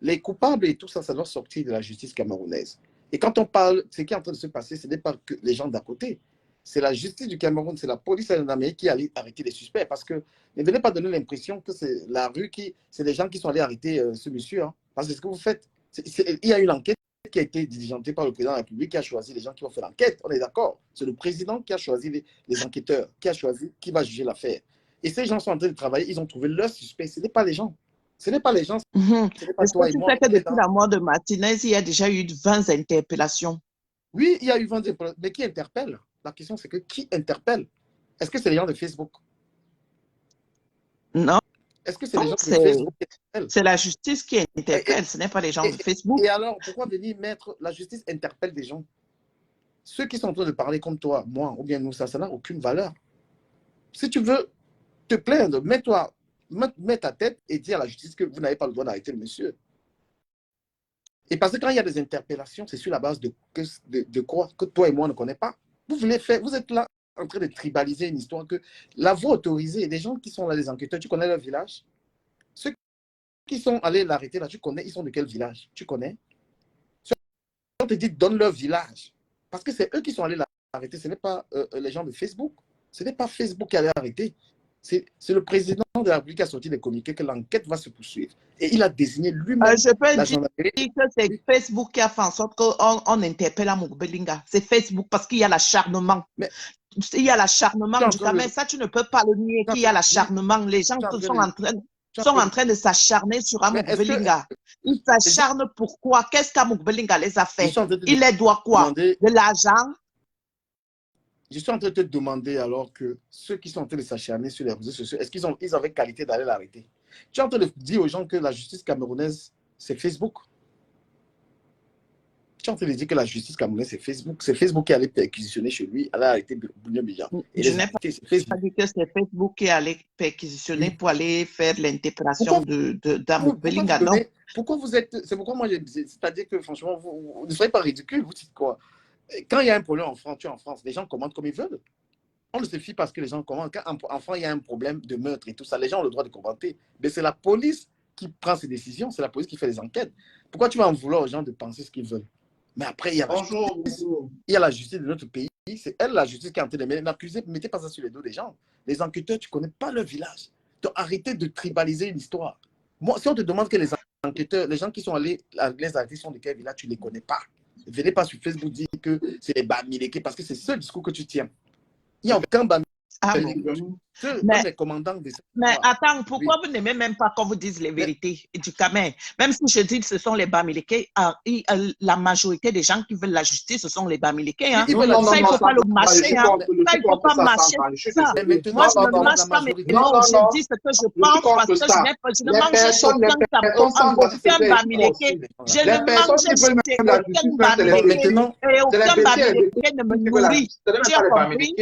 les coupables et tout ça, ça doit sortir de la justice camerounaise. Et quand on parle, ce qui est en train de se passer, ce n'est pas que les gens d'à côté. C'est la justice du Cameroun, c'est la police en Amérique qui allait arrêter les suspects. Parce que ne venez pas donner l'impression que c'est la rue c'est les gens qui sont allés arrêter ce monsieur. Hein. Parce que ce que vous faites, il y a une enquête qui a été diligentée par le président de la République qui a choisi les gens qui vont faire l'enquête. On est d'accord. C'est le président qui a choisi les enquêteurs, qui a choisi qui va juger l'affaire. Et ces gens sont en train de travailler, ils ont trouvé leur suspect. Ce n'est pas les gens. Ce n'est pas les gens. Ce n'est pas toi et moi. Tu sais que depuis la mort de Martinez, il y a déjà eu 20 interpellations. Oui, il y a eu 20 interpellations. Mais qui interpelle? La question, c'est que qui interpelle? Est-ce que c'est les gens de Facebook? Non. Est-ce que c'est les gens de Facebook qui interpellent? C'est la justice qui interpelle, ce n'est pas les gens de Facebook. Et alors, pourquoi venir mettre la justice interpelle des gens? Ceux qui sont en train de parler comme toi, moi, ou bien nous, ça n'a aucune valeur. Si tu veux te plaindre, mets ta tête et dis à la justice que vous n'avez pas le droit d'arrêter le monsieur. Et parce que quand il y a des interpellations, c'est sur la base de quoi que toi et moi ne connaissons pas. Vous êtes là en train de tribaliser une histoire que la voie autorisée, les gens qui sont là, les enquêteurs, tu connais leur village? Ceux qui sont allés l'arrêter là, tu connais, ils sont de quel village? Tu connais? On te dit donne leur village. Parce que c'est eux qui sont allés l'arrêter, ce n'est pas les gens de Facebook. Ce n'est pas Facebook qui allait l'arrêter. C'est le président de la République qui a sorti des communiqués que l'enquête va se poursuivre. Et il a désigné lui-même je peux la dire gendarmerie. que c'est Facebook qui a fait en sorte qu'on interpelle à Moubelinga. C'est Facebook parce qu'il y a l'acharnement. Il y a l'acharnement du Cameroun. Ça, tu ne peux pas le nier qu'il y a l'acharnement. Les gens sont en train de s'acharner sur Moubelinga. Ils s'acharnent pourquoi? Qu'est-ce qu'Moubelinga les a fait? Il les doit quoi? De l'argent? Je suis en train de te demander alors que ceux qui sont en train de s'acharner sur les réseaux sociaux, est-ce qu'ils avaient qualité d'aller l'arrêter? Tu es en train de dire aux gens que la justice camerounaise, c'est Facebook. Tu es en train de dire que la justice camerounaise, c'est Facebook. C'est Facebook qui allait perquisitionner chez lui, allait arrêter Bougno Bijan. Je n'ai pas dit que c'est Facebook qui allait perquisitionner pour aller faire l'interpellation d'Moubelinga. Pourquoi vous êtes... C'est pourquoi moi, c'est-à-dire que franchement, vous ne soyez pas ridicule. Vous dites quoi? Quand il y a un problème en France, tu es en France, les gens commentent comme ils veulent. On ne se fie parce que les gens commentent. Quand en France, il y a un problème de meurtre et tout ça, les gens ont le droit de commenter. Mais c'est la police qui prend ces décisions, c'est la police qui fait les enquêtes. Pourquoi tu vas en vouloir aux gens de penser ce qu'ils veulent? Mais après, il y a la justice de notre pays. C'est elle, la justice, qui est en train de m'accuser. Mettez pas ça sur les dos des gens. Les enquêteurs, tu ne connais pas leur village. Donc, arrêtez de tribaliser une histoire. Moi, si on te demande que les enquêteurs, les gens qui sont allés, les artistes sont de quel village, tu ne les connais pas. Venez pas sur Facebook dire que c'est les Bamileke parce que c'est ce discours que tu tiens. Il n'y a aucun Bamileke. Mais attends, pourquoi vous n'aimez même pas qu'on vous dise les vérités du Cameroun? Même si je dis que ce sont les Bamileke, la majorité des gens qui veulent la justice, ce sont les Bamileke. Hein. Ça, il ne faut pas le mâcher. Ça, il ne faut pas mâcher ça. Moi, je ne mâche pas mes mots. Je dis ce que je pense parce que je ne mange aucun Bamileke. Je ne mange aucun Bamileke. Et aucun Bamileke ne me nourrit. Tu as compris?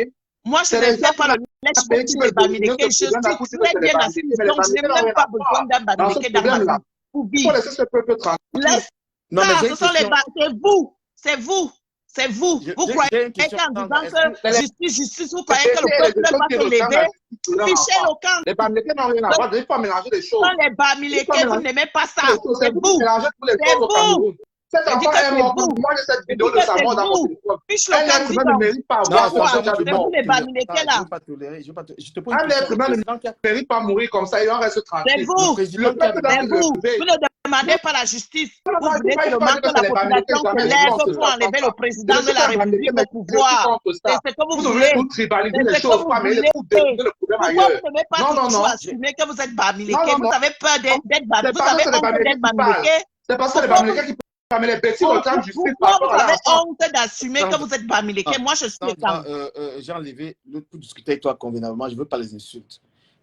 Moi, je ne fais pas le lèche-petit des Bamileke. Je suis très bien assis, donc je n'ai même pas besoin d'un Bamileke dans ma vie. pour Il faut vivre. laisser ce peuple tranquille. Laisse Non, mais ça, j'ai ce une sont les question. c'est vous. C'est vous. Vous J'ai croyez une question. qu'en disant Est-ce que que justice, vous croyez que le Les peuple choses va qui se ressemblent lever, à la justice pour leur fichez enfant. le camp. Les Bamileke n'ont rien à voir. Il ne faut pas mélanger les choses. Quand les Bamileke, vous n'aimez pas ça. C'est vous C'est qui vous. mélangez tous les C'est choses au vous. Cameroun. Cet Je dis enfant que est c'est mort. vous. Moi, j'ai cette Je vidéo dis de que sa c'est mort dans mon vous. téléphone. Fiche Un le camp, être dis humain ne donc. mérite pas C'est avoir non, son quoi? certificat de C'est vous mort. les Bamileke je là. ne veux pas tolérer. Je te pose une Un question. être humain ne mérite pas mourir comme ça. Il en reste C'est tranquille. Le vous. président Le qui a peuple doit C'est se demandé. vous. lever. Vous ne demandez pas la justice. Non, Vous non, il voulez ne faut pas seulement dire que que c'est la les Bamileke. population se Jamais. Je lève pense que pour ça enlever prend le pas. Je président ne de suis la pas Bamileke, République mais au je suis pouvoir. contre C'est ça. ce que vous Vous devez voulez. tout tribaliser C'est les ce que choses, vous pas mêler voulez. les problèmes Pourquoi ailleurs. vous n'aimez pas Non, non, toujours non. assumer que vous êtes Non, Bamileke? non, Vous non. avez peur d'être C'est Vous parce que avez c'est les honte Bamileke d'être qui parlent. Bamileke? C'est parce que c'est les Pourquoi vous, Bamileke qui parlent. Mais les bêtises réclament justice par pourquoi rapport vous à leur avez enfant. honte d'assumer que vous êtes Bamileke? Moi, je suis Sandra, Ekam. j'ai enlevé l'autre pour discuter avec toi convenablement. Je ne veux pas les insultes.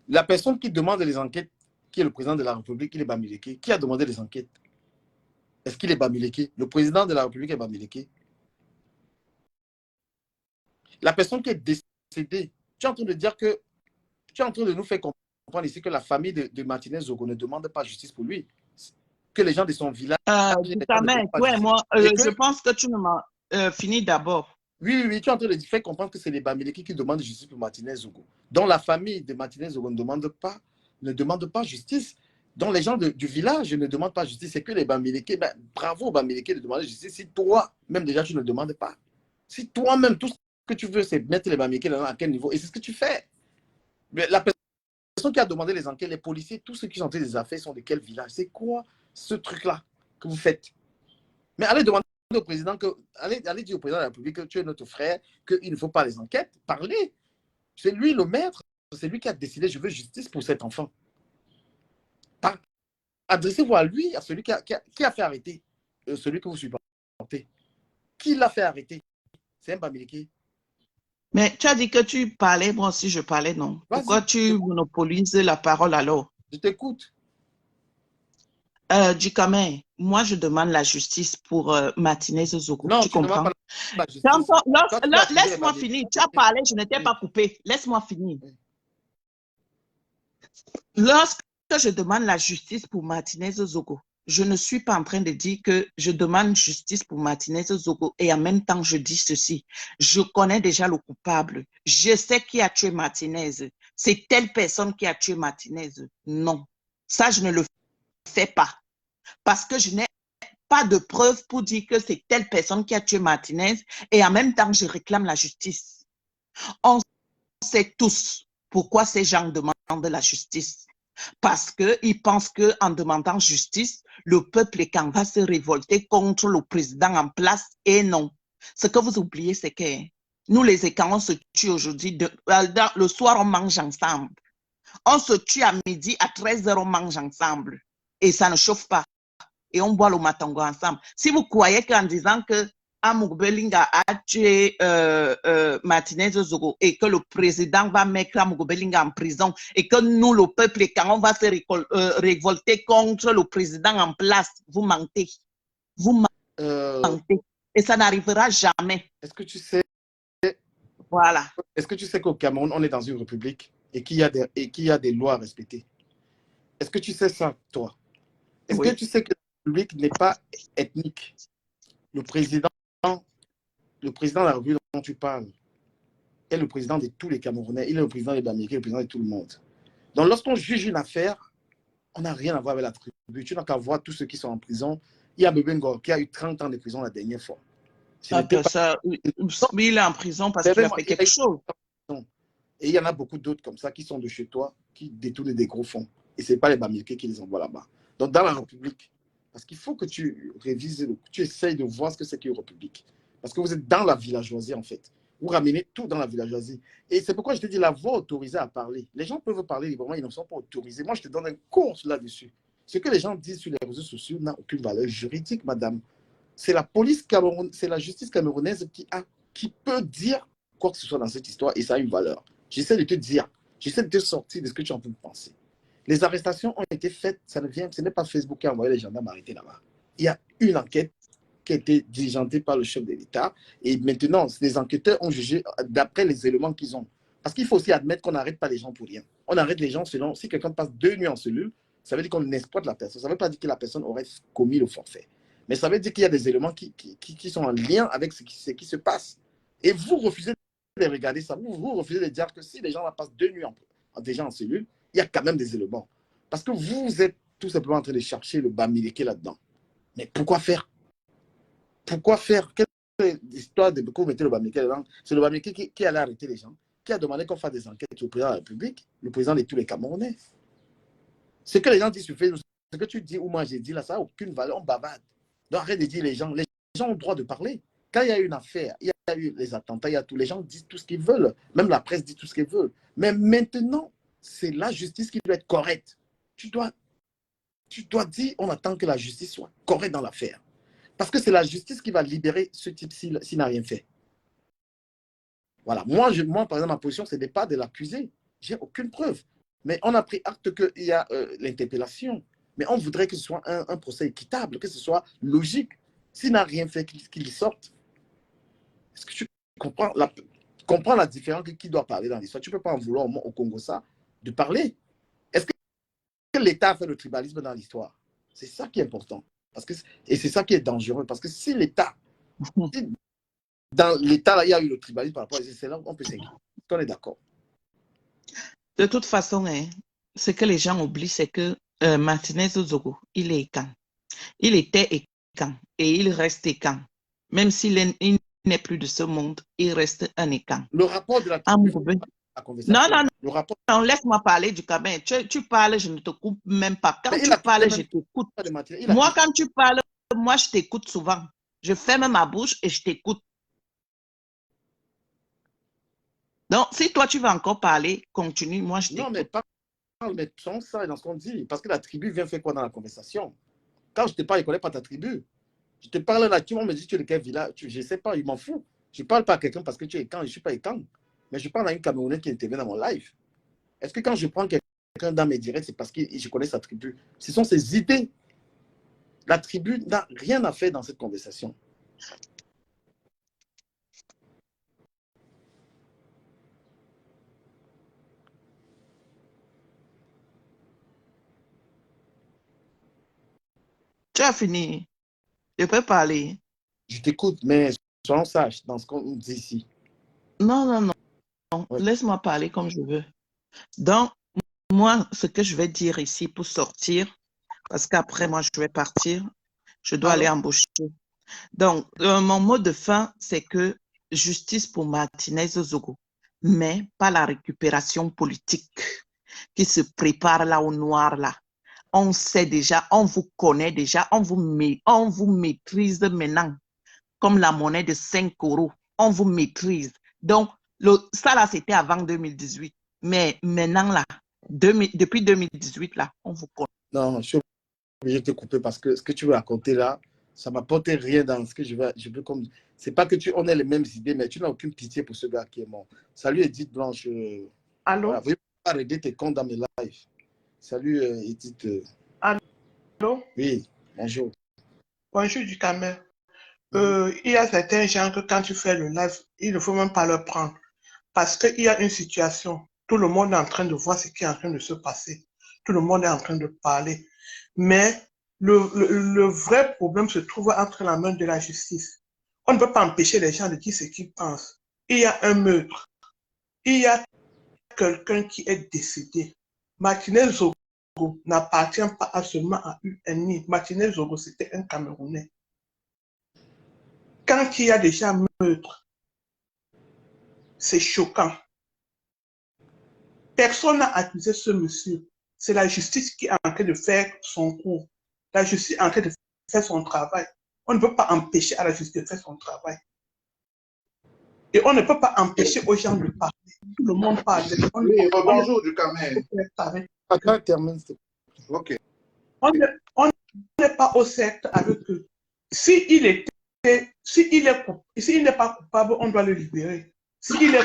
La personne qui demande les enquêtes, qui est le président de la République, il est Bamileke. Qui a demandé les enquêtes? Est-ce qu'il est Bamileke? Le président de la République est Bamileke. La personne qui est décédée, tu es en train de dire que tu es en train de nous faire comprendre ici que la famille de Martinez Zogo ne demande pas justice pour lui. Que les gens de son village ne demandent pas Toi et justice. moi, Et que, je pense que tu ne m'as fini d'abord. oui, tu es en train de faire comprendre que c'est les Bamileke qui demandent justice pour Martinez Zogo. Donc la famille de Martinez Zogo ne demande pas justice. Donc les gens du village ne demandent pas justice. C'est que les Bamileke, ben, bravo aux Bamileke de demander justice. Si toi, même déjà, tu ne demandes pas. Si toi-même, tout ce que tu veux, c'est mettre les Bamileke à quel niveau. Et c'est ce que tu fais. Mais la personne qui a demandé les enquêtes, les policiers, tous ceux qui sont entrés des affaires sont de quel village? C'est quoi ce truc-là que vous faites? Mais allez demander au président allez dire au président de la République que tu es notre frère, qu'il ne faut pas les enquêtes. Parlez. C'est lui le maître. C'est lui qui a décidé, je veux justice pour cet enfant. Adressez-vous à lui, à celui qui a fait arrêter celui que vous supportez. Qui l'a fait arrêter? C'est un Bamileke. Mais tu as dit que tu parlais, moi aussi je parlais, non? Pourquoi tu monopolises la parole alors? Je t'écoute. Djikame, moi je demande la justice pour Martinez Zogo. Non, tu comprends? Pas la justice. Laisse-moi finir. Tu as parlé, je ne t'ai pas coupé. Laisse-moi finir. Lorsque je demande la justice pour Martinez Zogo, je ne suis pas en train de dire que je demande justice pour Martinez Zogo et en même temps je dis ceci. Je connais déjà le coupable. Je sais qui a tué Martinez. C'est telle personne qui a tué Martinez. Non. Ça, je ne le fais pas. Parce que je n'ai pas de preuve pour dire que c'est telle personne qui a tué Martinez et en même temps, je réclame la justice. On sait tous pourquoi ces gens demandent la justice. Parce qu'ils pensent qu'en demandant justice, le peuple Ekam va se révolter contre le président en place et non. Ce que vous oubliez, c'est que nous, les Ekam, on se tue aujourd'hui. Le soir, on mange ensemble. On se tue à midi, à 13h, on mange ensemble. Et ça ne chauffe pas. Et on boit le matango ensemble. Si vous croyez qu'en disant que Amugobelinga a tué Martinez Zogo et que le président va mettre Amugobelinga en prison et que nous, le peuple, quand on va se révolter contre le président en place, vous mentez. Vous mentez. Et ça n'arrivera jamais. Est-ce que tu sais... Voilà. Est-ce que tu sais qu'au Cameroun, on est dans une république et qu'il y a des lois à respecter? Est-ce que tu sais ça, toi? Est-ce que tu sais que la République n'est pas ethnique? Le président de la République dont tu parles est le président de tous les Camerounais. Il est le président des Bamileke, le président de tout le monde. Donc, lorsqu'on juge une affaire, on n'a rien à voir avec la tribu. Tu n'as qu'à voir tous ceux qui sont en prison. Il y a Bebengo qui a eu 30 ans de prison la dernière fois. Il est en prison parce qu'il a fait quelque chose. Et il y en a beaucoup d'autres comme ça qui sont de chez toi, qui détournent des gros fonds. Et ce n'est pas les Bamileke qui les envoient là-bas. Donc, dans la République, parce qu'il faut que tu révises, tu essayes de voir ce que c'est qu'une République. Parce que vous êtes dans la villageoisie, en fait. Vous ramenez tout dans la villageoisie. Et c'est pourquoi je te dis, la voix autorisée à parler. Les gens peuvent parler librement, ils ne sont pas autorisés. Moi, je te donne un cours là-dessus. Ce que les gens disent sur les réseaux sociaux n'a aucune valeur juridique, madame. C'est la police camerounaise, c'est la justice camerounaise qui peut dire quoi que ce soit dans cette histoire et ça a une valeur. J'essaie de te dire, j'essaie de te sortir de ce que tu es en train de penser. Les arrestations ont été faites, ce n'est pas Facebook qui a envoyé les gendarmes arrêter là-bas. Il y a une enquête qui a été diligentée par le chef de l'État et maintenant, les enquêteurs ont jugé d'après les éléments qu'ils ont. Parce qu'il faut aussi admettre qu'on n'arrête pas les gens pour rien. On arrête les gens selon, si quelqu'un passe 2 nuits en cellule, ça veut dire qu'on exploite la personne. Ça ne veut pas dire que la personne aurait commis le forfait. Mais ça veut dire qu'il y a des éléments qui sont en lien avec ce qui se passe. Et vous refusez de regarder ça. Vous refusez de dire que si les gens la passent 2 nuits déjà en cellule, il y a quand même des éléments. Parce que vous êtes tout simplement en train de chercher le bas-miliqué là-dedans. Mais pourquoi faire? Pourquoi faire? Quelle est l'histoire de pourquoi vous mettez le bas-miliqué là-dedans? C'est le bas-miliqué qui allait arrêter les gens, qui a demandé qu'on fasse des enquêtes au président de la République, le président de tous les Camerounais. Ce que les gens disent sur Facebook, ce que tu dis ou moi j'ai dit là, ça n'a aucune valeur, on bavarde. Donc arrête de dire les gens ont le droit de parler. Quand il y a eu une affaire, il y a eu les attentats, les gens disent tout ce qu'ils veulent. Même la presse dit tout ce qu'ils veulent. Mais maintenant, c'est la justice qui doit être correcte. Tu dois dire, on attend que la justice soit correcte dans l'affaire. Parce que c'est la justice qui va libérer ce type s'il n'a rien fait. Voilà. Moi, par exemple, ma position, ce n'est pas de l'accuser. Je n'ai aucune preuve. Mais on a pris acte qu'il y a l'interpellation. Mais on voudrait que ce soit un procès équitable, que ce soit logique. S'il n'a rien fait, qu'il sorte. Est-ce que tu comprends la différence qui doit parler dans l'histoire? Tu ne peux pas en vouloir au Congo ça, de parler. Est-ce que l'État a fait le tribalisme dans l'histoire? C'est ça qui est important. Et c'est ça qui est dangereux. Parce que si l'État, dans l'État, il y a eu le tribalisme par rapport à c'est là où on peut s'inquiéter. On est d'accord. De toute façon, ce que les gens oublient, c'est que Martinez Ozogo, il est écan. Il était écan et il reste écan. Même s'il n'est plus de ce monde, il reste un écan. Le rapport de la conversation. Non, laisse-moi parler du Cameroun. Tu parles, je ne te coupe même pas. Quand tu parles, je t'écoute. Moi, quand tu parles, moi, je t'écoute souvent. Je ferme ma bouche et je t'écoute. Donc, si toi, tu veux encore parler, continue. Moi, je t'écoute. Non, mais parle, mais sans ça dans ce qu'on dit. Parce que la tribu vient faire quoi dans la conversation? Quand je te parle, je ne connais pas ta tribu. Je te parle là, tout le monde me dit tu es de quel village? Je ne sais pas, il m'en fout. Je ne parle pas à quelqu'un parce que tu es quand, je ne suis pas étant. Mais je parle à une Camerounaise qui intervient dans mon live. Est-ce que quand je prends quelqu'un dans mes directs, c'est parce que je connais sa tribu? Ce sont ses idées. La tribu n'a rien à faire dans cette conversation. Tu as fini. Je peux parler. Je t'écoute, mais soyons sages dans ce qu'on dit ici. Non. Ouais. Laisse-moi parler comme je veux. Donc, moi, ce que je vais dire ici pour sortir, parce qu'après, moi, je vais partir, je dois aller embaucher. Donc, mon mot de fin, c'est que justice pour Martinez Ozogo, mais pas la récupération politique qui se prépare là au noir, là. On sait déjà, on vous connaît déjà, on vous maîtrise maintenant, comme la monnaie de 5 €. On vous maîtrise. Donc, ça là, c'était avant 2018. Mais maintenant, là, depuis 2018, là, on vous connaît. Non, je suis obligé de te couper parce que ce que tu veux raconter là, ça ne m'apporte rien dans ce que je veux comme... C'est pas que on ait les mêmes idées, mais tu n'as aucune pitié pour ce gars qui est mort. Salut Edith Blanche. Allô? Voilà, veuillez pas arrêter tes comptes dans mes lives. Salut Edith. Allô? Oui, bonjour. Bonjour du Cameroun. Il y a certains gens que quand tu fais le live, il ne faut même pas le prendre. Parce qu'il y a une situation. Tout le monde est en train de voir ce qui est en train de se passer. Tout le monde est en train de parler. Mais le vrai problème se trouve entre la main de la justice. On ne peut pas empêcher les gens de dire ce qu'ils pensent. Il y a un meurtre. Il y a quelqu'un qui est décédé. Martinez Zogo n'appartient pas seulement à UNI. Martinez Zogo, c'était un Camerounais. Quand il y a déjà un meurtre, c'est choquant. Personne n'a accusé ce monsieur. C'est la justice qui est en train de faire son cours. La justice est en train de faire son travail. On ne peut pas empêcher à la justice de faire son travail. Et on ne peut pas empêcher aux gens de parler. Tout le monde parle. Oui, bonjour du Cameroun. Ok. On n'est pas au cercle avec eux. S'il n'est pas coupable, on doit le libérer. S'il est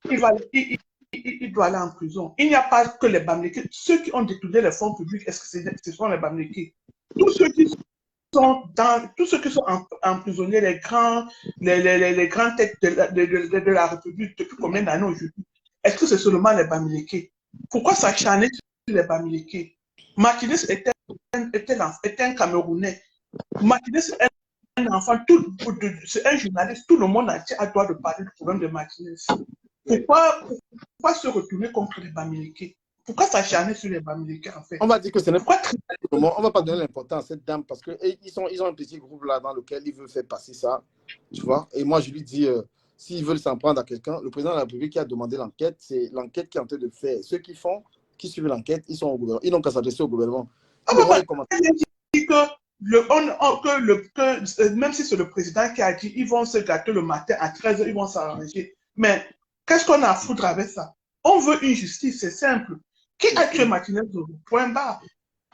coupable, il doit aller en prison. Il n'y a pas que les Bamileke. Ceux qui ont détourné les fonds publics, est-ce que ce sont les Bamileke? Tous ceux qui sont emprisonnés, les grands têtes de la République depuis combien d'années aujourd'hui, est-ce que c'est seulement les Bamileke? Pourquoi s'acharner sur les Bamileke? Martinez était un Camerounais. Martinez est un enfant, c'est un journaliste, tout le monde entier a droit de parler du problème de Martinez. Pourquoi se retourner contre les Bamileke? Pourquoi s'acharner sur les Bamileke en fait? On va dire que ce n'est pas on ne va pas donner l'importance à cette dame parce qu'ils ont un petit groupe là dans lequel ils veulent faire passer ça, tu vois. Et moi, je lui dis, s'ils veulent s'en prendre à quelqu'un, le président de la République qui a demandé l'enquête, c'est l'enquête qui est en train de faire. Ceux qui suivent l'enquête, ils sont au gouvernement. Ils n'ont qu'à s'adresser au gouvernement. Même si c'est le président qui a dit ils vont se gâter le matin à 13h, ils vont s'arranger. Mais qu'est-ce qu'on a à foutre avec ça? On veut une justice, c'est simple. Qui a tué Martinez? Point barre.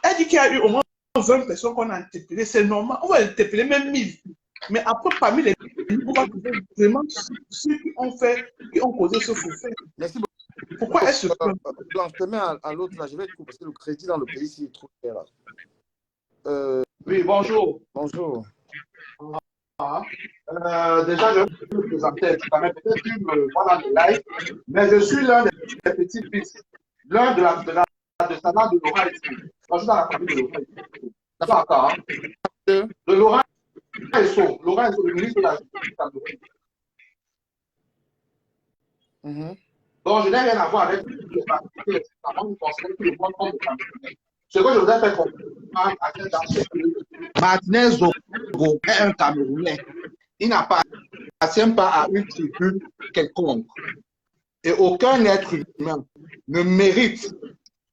Elle dit qu'il y a eu au moins 20 personnes qu'on a interpellées. C'est normal. On va interpeller même 1000. Mais après, parmi les on va trouver vraiment ceux qui ont causé ce forfait. Merci beaucoup. Pourquoi elle se plaint? Je te mets à l'autre là, je vais te couper parce que le crédit dans le pays, c'est trop cher là. Oui, bonjour. Bonjour. Déjà, je vais me présenter. Tu m'as peut-être vu me voir dans le live, mais je suis l'un des petits fils, l'un de la descendante de Laurent Esso. Moi, je suis dans la famille de Laurent Esso. D'accord, encore. De Laurent Esso. Laurent Esso, le ministre de la Justice camerounais. Donc, je n'ai rien à voir avec les particuliers. C'est vraiment une conseil que le monde compte de Camerounais. Ce que je voudrais faire comprendre à cette dame, c'est que Martinez Zogo est un Camerounais. Il n'appartient pas à une tribu quelconque. Et aucun être humain ne mérite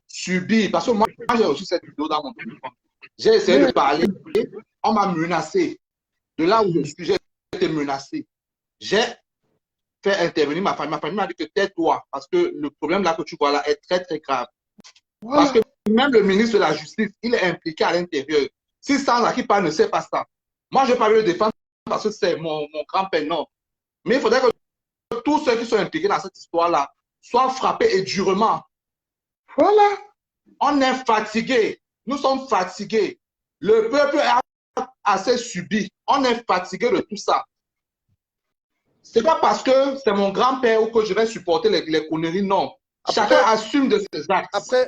subir. Parce que moi, j'ai reçu cette vidéo dans mon téléphone. J'ai essayé de parler. On m'a menacé. De là où je suis, j'ai été menacé. J'ai fait intervenir ma famille. Ma famille m'a dit que tais-toi. Parce que le problème là que tu vois là est très, très grave. Voilà. Parce que même le ministre de la Justice, il est impliqué à l'intérieur. Si Sandra qui parle ne sait pas ça, moi je ne vais pas le défendre parce que c'est mon grand-père, non. Mais il faudrait que tous ceux qui sont impliqués dans cette histoire-là soient frappés et durement. Voilà. On est fatigué. Nous sommes fatigués. Le peuple a assez subi. On est fatigué de tout ça. Ce n'est pas parce que c'est mon grand-père ou que je vais supporter les conneries, non. Chacun assume de ses actes. Après,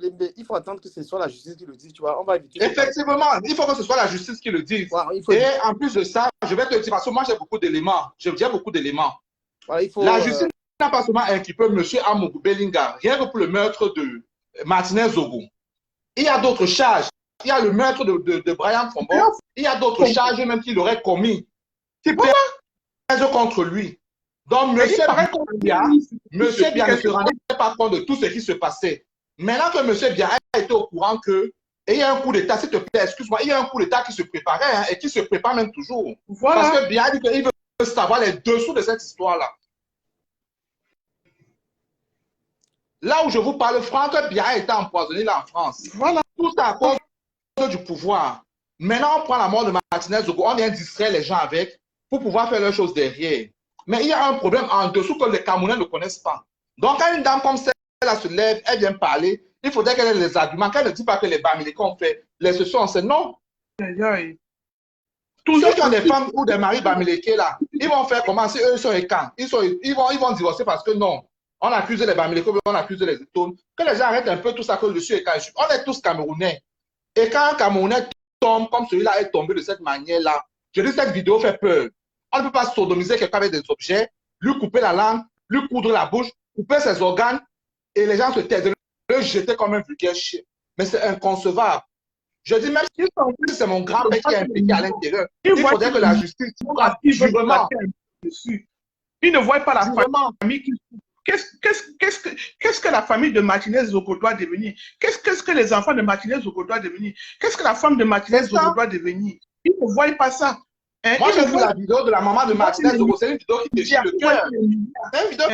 il faut attendre que ce soit la justice qui le dise, tu vois. On va éviter. Effectivement, il faut que ce soit la justice qui le dise. Voilà, et en plus de ça, je vais te dire, parce que moi j'ai beaucoup d'éléments. J'ai beaucoup d'éléments. Voilà, la justice n'a pas seulement inculpé M. Amougou Bellinga, rien que pour le meurtre de Martinez Zogo. Il y a d'autres charges. Il y a le meurtre de Brian Fombo. Il y a d'autres charges même qu'il aurait commis. Qui pèsent contre lui. Donc, M. Bia ne se rendait pas compte de tout ce qui se passait. Maintenant que M. Bia a été au courant que, et il y a un coup d'État, s'il te plaît, excuse-moi, il y a un coup d'État qui se préparait et qui se prépare même toujours. Voilà. Parce que Bia a dit qu'il veut savoir les dessous de cette histoire-là. Là où je vous parle, Franck Bia a été empoisonné là en France. Voilà. Tout ça à cause du pouvoir. Maintenant, on prend la mort de Martinez Zogo, on vient distraire les gens avec pour pouvoir faire leurs choses derrière. Mais il y a un problème en dessous que les Camerounais ne connaissent pas. Donc, quand une dame comme celle-là se lève, elle vient parler, il faudrait qu'elle ait les arguments, qu'elle ne dit pas que les Bamileke ont fait les sessions, c'est non. Tous ceux qui ont des femmes ou des maris Bamileke là, ils vont faire comment si eux sont écans. Ils vont divorcer parce que non. On accuse les Bamileke, on accuse les Etones. Que les gens arrêtent un peu tout ça que je suis écan. On est tous Camerounais. Et quand un Camerounais tombe comme celui-là est tombé de cette manière-là, je dis cette vidéo fait peur. On ne peut pas sodomiser quelqu'un avec des objets, lui couper la langue, lui coudre la bouche, couper ses organes, et les gens se taisent, le jeter comme un vulgaire chien. Mais c'est inconcevable. Je dis même si c'est mon grand-père qui est impliqué à l'intérieur, il faudrait que la justice frappe durement. Il ne voit pas la famille qui... Qu'est-ce que la famille de Martinez Zogo doit devenir? Qu'est-ce que les enfants de Martinez Zogo doivent devenir? Qu'est-ce que la femme de Martinez Zogo doit devenir? Il ne voit pas ça. Hein? Moi, j'ai vu la vidéo de la maman de Martinez Zogo. C'est une vidéo qui déchire le cœur. C'est une vidéo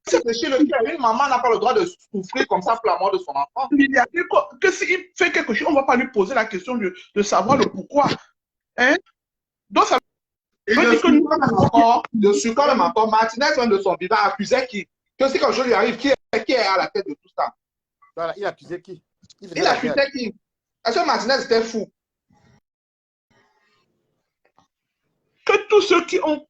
qui déchire le cœur. Une maman n'a pas le droit de souffrir comme ça pour la mort de son enfant. Que s'il fait quelque chose, on ne va pas lui poser la question de savoir le pourquoi. Hein? Donc, ça veut dire que je suis quand même encore. Martinez, même de son vivant, accusait qui? Que si quand je lui arrive, qui est à la tête de tout ça? Voilà, il accusait qui? Il accusait qui? Est-ce que Martinez était fou? Que tous ceux qui ont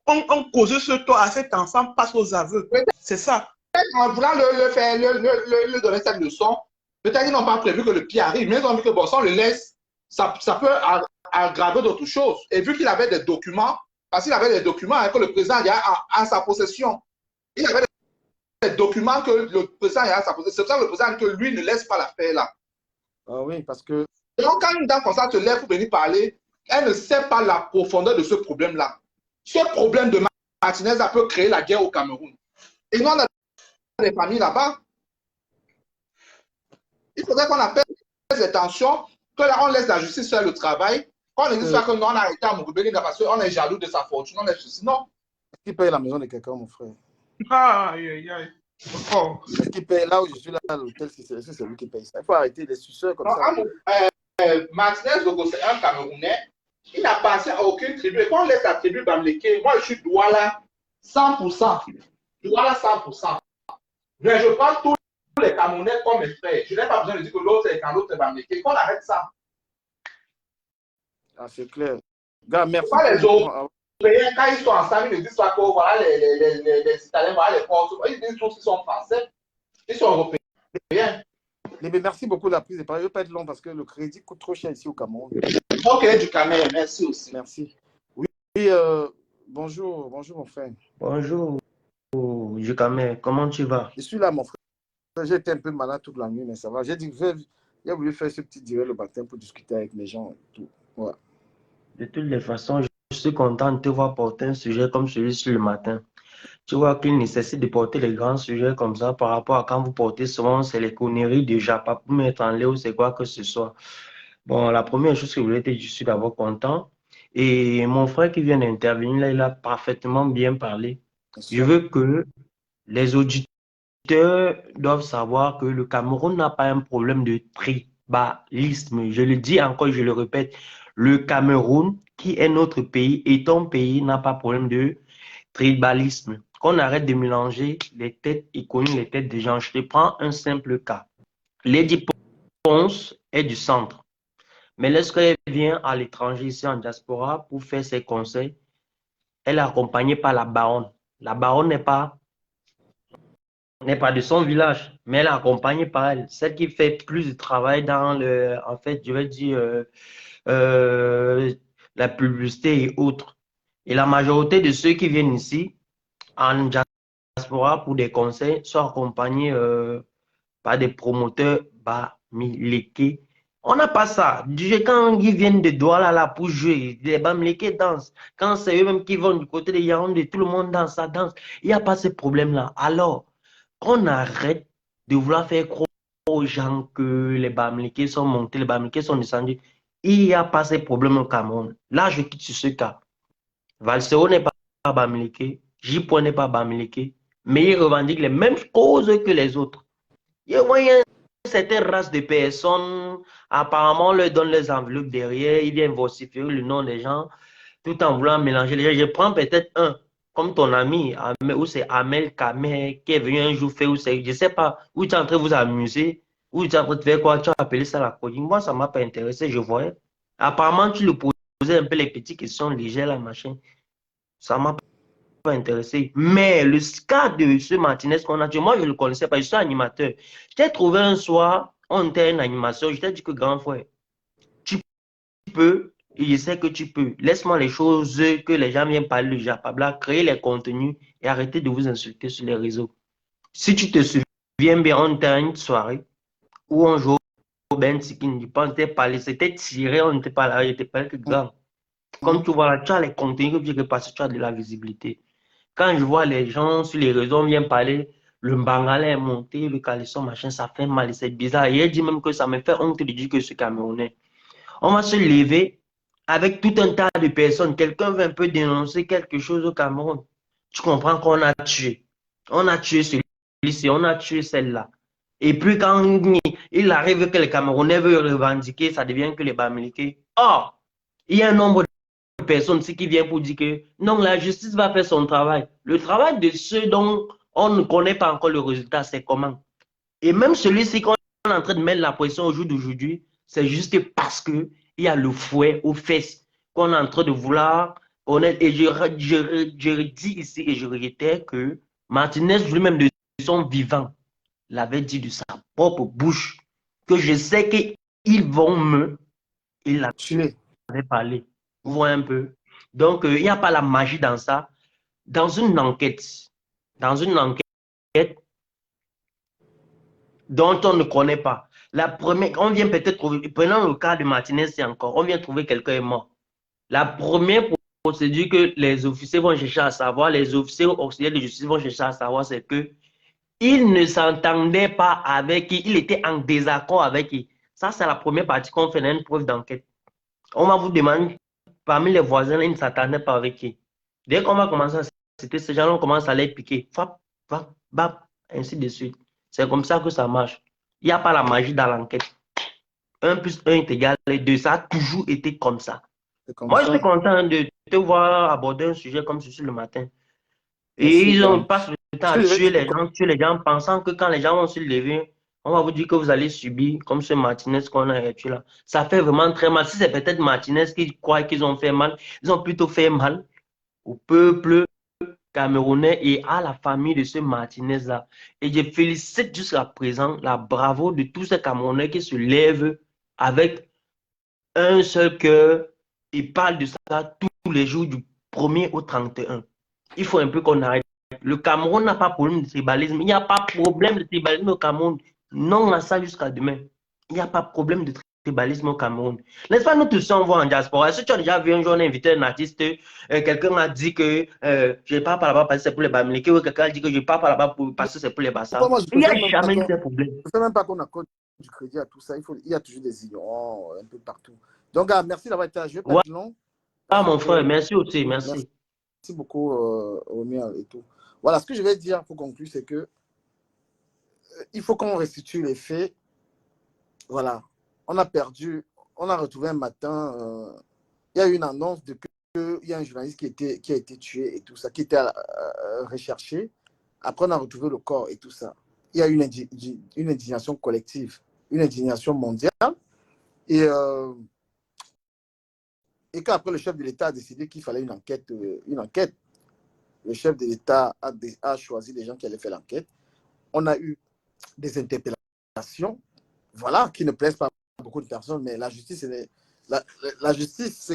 causé ce tort à cet enfant passent aux aveux. C'est ça. En voulant le donner cette leçon, Peut-être qu'ils n'ont pas prévu que le pire arrive, mais ils ont vu que bon, si on le laisse, ça peut aggraver d'autres choses. Et vu qu'il avait des documents, parce qu'il avait des documents que le président a sa possession. Il avait des documents que le président a à sa possession. C'est pour ça que le président dit que lui ne laisse pas l'affaire là. Ah oui, parce que... Donc, quand une dame comme ça te lève pour venir parler, elle ne sait pas la profondeur de ce problème-là. Ce problème de Martinez peut créer la guerre au Cameroun. Et nous, on a des familles là-bas. Il faudrait qu'on appelle les tensions, que là, on laisse la justice faire le travail. Qu'on ne dise pas que nous, on a arrêté à Moukobeli parce qu'on est jaloux de sa fortune. On est ceci. Non. Est-ce qu'il paye la maison de quelqu'un, mon frère? Aïe, aïe, aïe. Oh. Est-ce qu'il paye là où je suis là à l'hôtel? C'est lui qui paye ça. Il faut arrêter les suceurs comme Non, ça. Martinez Zogo, c'est un Camerounais. Il n'a passé à aucune tribu. Et quand on laisse la tribu Bamléké, moi, je suis Douala 100%. Douala 100%. Mais je prends tous les Camerounais comme mes frères. Je n'ai pas besoin de dire que l'autre est quand l'autre est Bamléké. Qu'on arrête ça. Ah, c'est clair. Gars, merci. Pas les Européens, quand ils sont ensemble, ils ne disent pas que voilà, les Italiens, voilà, les Corses. Ils disent tous qu'ils sont français. Ils sont européens. Mais merci beaucoup de la prise de parole. Je ne veux pas être long parce que le crédit coûte trop cher ici au Cameroun. Ok, du Cameroun, merci aussi. Merci. Oui, bonjour mon frère. Bonjour, Jukamé, comment tu vas? Je suis là, mon frère. J'ai été un peu malade toute la nuit, mais ça va. J'ai voulu faire ce petit direct le matin pour discuter avec les gens et tout. Ouais. De toutes les façons, je suis content de te voir porter un sujet comme celui-ci le matin. Tu vois qu'il nécessite de porter les grands sujets comme ça par rapport à quand vous portez souvent, c'est les conneries de Japa pour mettre en l'air ou c'est quoi que ce soit. Bon, la première chose que je voulais dire, je suis d'abord content. Et mon frère qui vient d'intervenir, là, il a parfaitement bien parlé. Je veux que les auditeurs doivent savoir que le Cameroun n'a pas un problème de tribalisme. Je le dis encore, je le répète, le Cameroun, qui est notre pays, et ton pays, n'a pas de problème de tribalisme. Qu'on arrête de mélanger les têtes iconiques, les têtes des gens. Je te prends un simple cas. Lady Ponce est du centre. Mais lorsqu'elle vient à l'étranger, ici en diaspora, pour faire ses conseils, elle est accompagnée par la baronne. La baronne n'est pas de son village, mais elle est accompagnée par elle. Celle qui fait plus de travail dans le, en fait, je vais dire, la publicité et autres. Et la majorité de ceux qui viennent ici, en diaspora, pour des conseils, sont accompagnés par des promoteurs bamileke. On n'a pas ça. Quand ils viennent de Douala là pour jouer, les bamileke dansent. Quand c'est eux-mêmes qui vont du côté de Yaoundé, tout le monde danse, ça danse. Il n'y a pas ce problème-là. Alors, qu'on arrête de vouloir faire croire aux gens que les bamileke sont montés, les bamileke sont descendus. Il n'y a pas ce problème au Cameroun. Là, je quitte sur ce cas. Valsero n'est pas bamileke, J. n'est pas bamileke, mais il revendique les mêmes causes que les autres. Il y a certaines races de personnes, apparemment, on leur donne les enveloppes derrière, ils viennent vociférer le nom des gens, tout en voulant mélanger les gens. Je prends peut-être un, comme ton ami, ou c'est Amel Kamer, qui est venu un jour faire, ou c'est, je ne sais pas, où tu es en train de vous amuser, où tu es en train de faire quoi, tu as appelé ça la coding. Moi, ça ne m'a pas intéressé, je voyais. Apparemment, tu le posais un peu les petites questions légères, la machin. Ça ne m'a pas intéressé. Mais le cas de ce Martinez qu'on a tué, moi, je ne le connaissais pas, je suis animateur. Je t'ai trouvé un soir, on était une animation, je t'ai dit que grand frère, tu peux, et je sais que tu peux. Laisse-moi les choses que les gens viennent parler de Japabla, créer les contenus et arrêter de vous insulter sur les réseaux. Si tu te souviens bien, on était à une soirée où on jouait au Ben Sikin, je pense que c'était tiré, on n'était pas là, il n'était pas que grand. Comme tu vois là, tu as les contenus que tu as passé, tu as de la visibilité. Quand je vois les gens sur les réseaux, on vient parler, le Mbangala est monté, le caleçon, machin, ça fait mal, c'est bizarre. Et il dit même que ça me fait honte de dire que je suis Camerounais. On va se lever avec tout un tas de personnes. Quelqu'un veut un peu dénoncer quelque chose au Cameroun. Tu comprends qu'on a tué. On a tué celui-ci, on a tué celle-là. Et puis quand il arrive que les Camerounais veulent revendiquer, ça devient que les Bamileke. Or, il y a un nombre de personnes ici qui viennent pour dire que non, la justice va faire son travail. Le travail de ceux dont on ne connaît pas encore le résultat, c'est comment. Et même celui-ci qu'on est en train de mettre la pression au jour d'aujourd'hui, c'est juste parce qu'il y a le fouet aux fesses qu'on est en train de vouloir connaître. Et je dis ici et je réitère que Martinez lui-même de son vivant l'avait dit de sa propre bouche que je sais qu'ils vont me... Il tuer. avait parlé. Vous voyez un peu. Donc, il n'y a pas la magie dans ça. Dans une enquête dont on ne connaît pas, la première, on vient peut-être trouver, prenons le cas de Martinez, c'est encore, on vient trouver quelqu'un est mort. La première procédure que les officiers vont chercher à savoir, les officiers auxiliaires de justice vont chercher à savoir, c'est que il ne s'entendait pas avec qui, il était en désaccord avec qui. Ça, c'est la première partie qu'on fait dans une preuve d'enquête. On va vous demander, parmi les voisins, ils ne s'entendaient pas avec qui. Dès qu'on va commencer à citer ces gens-là, on commence à les piquer. Fap, fap, bap, ainsi de suite. C'est comme ça que ça marche. Il n'y a pas la magie dans l'enquête. 1 plus 1 est égal à 2. Ça a toujours été comme ça. Moi, je suis content de te voir aborder un sujet comme ceci le matin. Et ils passent le temps à tuer les gens, pensant que quand les gens vont se lever, on va vous dire que vous allez subir, comme ce Martinez qu'on a tué là. Ça fait vraiment très mal. Si c'est peut-être Martinez qui croit qu'ils ont fait mal, ils ont plutôt fait mal au peuple camerounais et à la famille de ce Martinez-là. Et je félicite jusqu'à présent la bravo de tous ces Camerounais qui se lèvent avec un seul cœur et parlent de ça tous les jours du 1er au 31. Il faut un peu qu'on arrête. Le Cameroun n'a pas de problème de tribalisme. Il n'y a pas de problème de tribalisme au Cameroun. Non à ça jusqu'à demain. Il n'y a pas de problème de tribalisme au Cameroun. N'est-ce pas, nous tous on voit en diaspora. Est-ce que tu as déjà vu un jour invité un artiste, quelqu'un a dit que je ne pars pas là-bas parce que c'est pour les Bamileke, ou quelqu'un a dit que je ne pars pas là-bas parce que c'est pour les Bassas. Il n'y a jamais eu de problème. Je ne sais même pas qu'on accorde du crédit à tout ça. Il y a toujours des ignorants un peu partout. Donc, merci d'avoir été à jeu. Ouais. Ah, mon frère, merci aussi, merci. Merci beaucoup, Omer et tout. Voilà, ce que je vais dire pour conclure, c'est que il faut qu'on restitue les faits. Voilà, on a perdu, on a retrouvé un matin, il y a eu une annonce de qu'il y a un journaliste qui a été tué et tout ça, qui était recherché. Après, on a retrouvé le corps et tout ça. Il y a eu une indignation collective, une indignation mondiale. Et qu'après, le chef de l'État a décidé qu'il fallait une enquête. Le chef de l'État a choisi les gens qui allaient faire l'enquête. On a eu des interpellations, voilà, qui ne plaisent pas à beaucoup de personnes, mais la justice, la justice,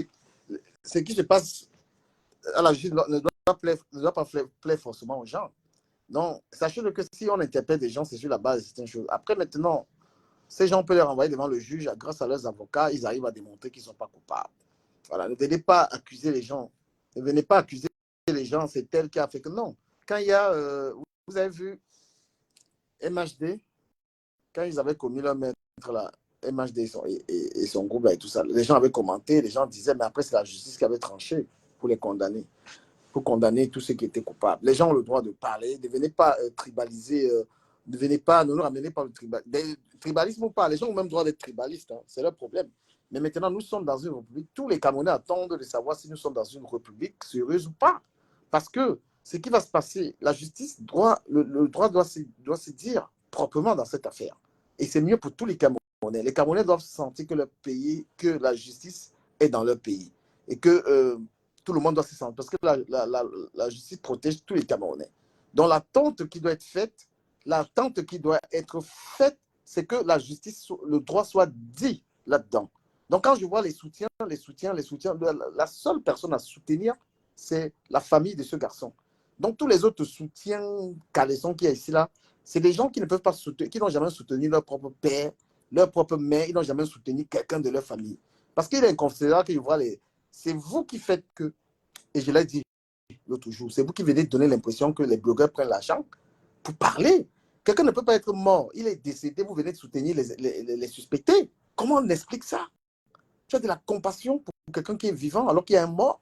ce qui se passe à la justice ne doit pas plaire forcément aux gens. Donc, sachez que si on interpelle des gens, c'est sur la base de certaines choses. Après, maintenant, ces gens peuvent les renvoyer devant le juge. Grâce à leurs avocats, ils arrivent à démontrer qu'ils ne sont pas coupables. Voilà, ne venez pas accuser les gens. Ne venez pas accuser les gens, c'est tel qui a fait que non. Quand il y a, vous avez vu MHD, quand ils avaient commis leur maître là, MHD et son groupe là, et tout ça, les gens avaient commenté, les gens disaient, mais après c'est la justice qui avait tranché pour les condamner, pour condamner tous ceux qui étaient coupables. Les gens ont le droit de parler, ne venez pas tribaliser, ne nous ramenez pas le tribalisme ou pas, les gens ont même le droit d'être tribalistes, hein, c'est leur problème. Mais maintenant, nous sommes dans une république. Tous les Camerounais attendent de savoir si nous sommes dans une république sérieuse ou pas. Parce que ce qui va se passer, la justice, le droit doit se dire proprement dans cette affaire. Et c'est mieux pour tous les Camerounais. Les Camerounais doivent sentir que leur pays, que la justice est dans leur pays. Et que tout le monde doit se sentir. Parce que la justice protège tous les Camerounais. Donc l'attente qui doit être faite, c'est que la justice, le droit soit dit là-dedans. Donc, quand je vois les soutiens, la seule personne à soutenir, c'est la famille de ce garçon. Donc, tous les autres soutiens, calaissons qui est ici, là, c'est des gens qui ne peuvent pas soutenir, qui n'ont jamais soutenu leur propre père, leur propre mère, ils n'ont jamais soutenu quelqu'un de leur famille. Parce qu'il est inconsidérable que je vois c'est vous qui faites que, et je l'ai dit l'autre jour, c'est vous qui venez donner l'impression que les blogueurs prennent l'argent pour parler. Quelqu'un ne peut pas être mort, il est décédé, vous venez de soutenir les suspectés. Comment on explique ça? Tu as de la compassion pour quelqu'un qui est vivant alors qu'il y a un mort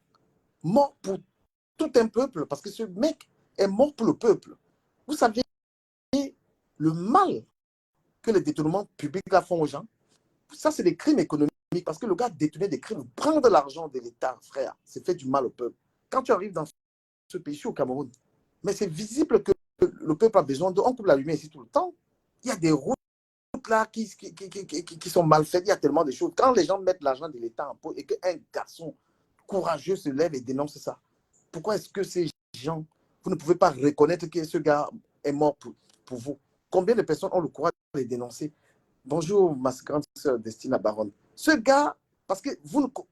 pour tout un peuple, parce que ce mec est mort pour le peuple. Vous savez le mal que les détournements publics là font aux gens? Ça, c'est des crimes économiques, parce que le gars détourné des crimes, prendre de l'argent de l'État, frère, c'est fait du mal au peuple. Quand tu arrives dans ce pays, au Cameroun, mais c'est visible que le peuple a besoin de... On coupe la lumière ici tout le temps. Il y a des routes là qui sont mal faites, il y a tellement de choses. Quand les gens mettent l'argent de l'État en pot et qu'un garçon courageux se lève et dénonce ça, pourquoi est-ce que ces gens, vous ne pouvez pas reconnaître que ce gars est mort pour vous? Combien de personnes ont le courage de les dénoncer? Bonjour, ma grande sœur Destina Baronne. Ce gars, parce que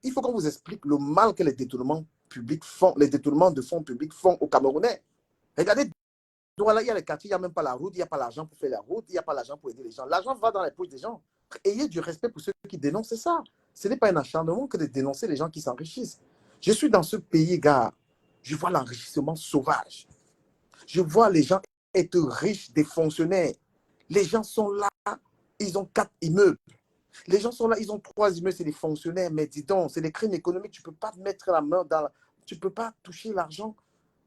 il faut qu'on vous explique le mal que les détournements publics font, les détournements de fonds publics font aux Camerounais. Regardez, là, il y a les quartiers, il n'y a même pas la route, il n'y a pas l'argent pour faire la route, il n'y a pas l'argent pour aider les gens. L'argent va dans les poches des gens. Ayez du respect pour ceux qui dénoncent, c'est ça. Ce n'est pas un acharnement que de dénoncer les gens qui s'enrichissent. Je suis dans ce pays, gars. Je vois l'enrichissement sauvage. Je vois les gens être riches, des fonctionnaires. Les gens sont là, ils ont 4 immeubles. Les gens sont là, ils ont 3 immeubles, c'est des fonctionnaires. Mais dis donc, c'est des crimes économiques. Tu ne peux pas mettre la main dans... Tu ne peux pas toucher l'argent.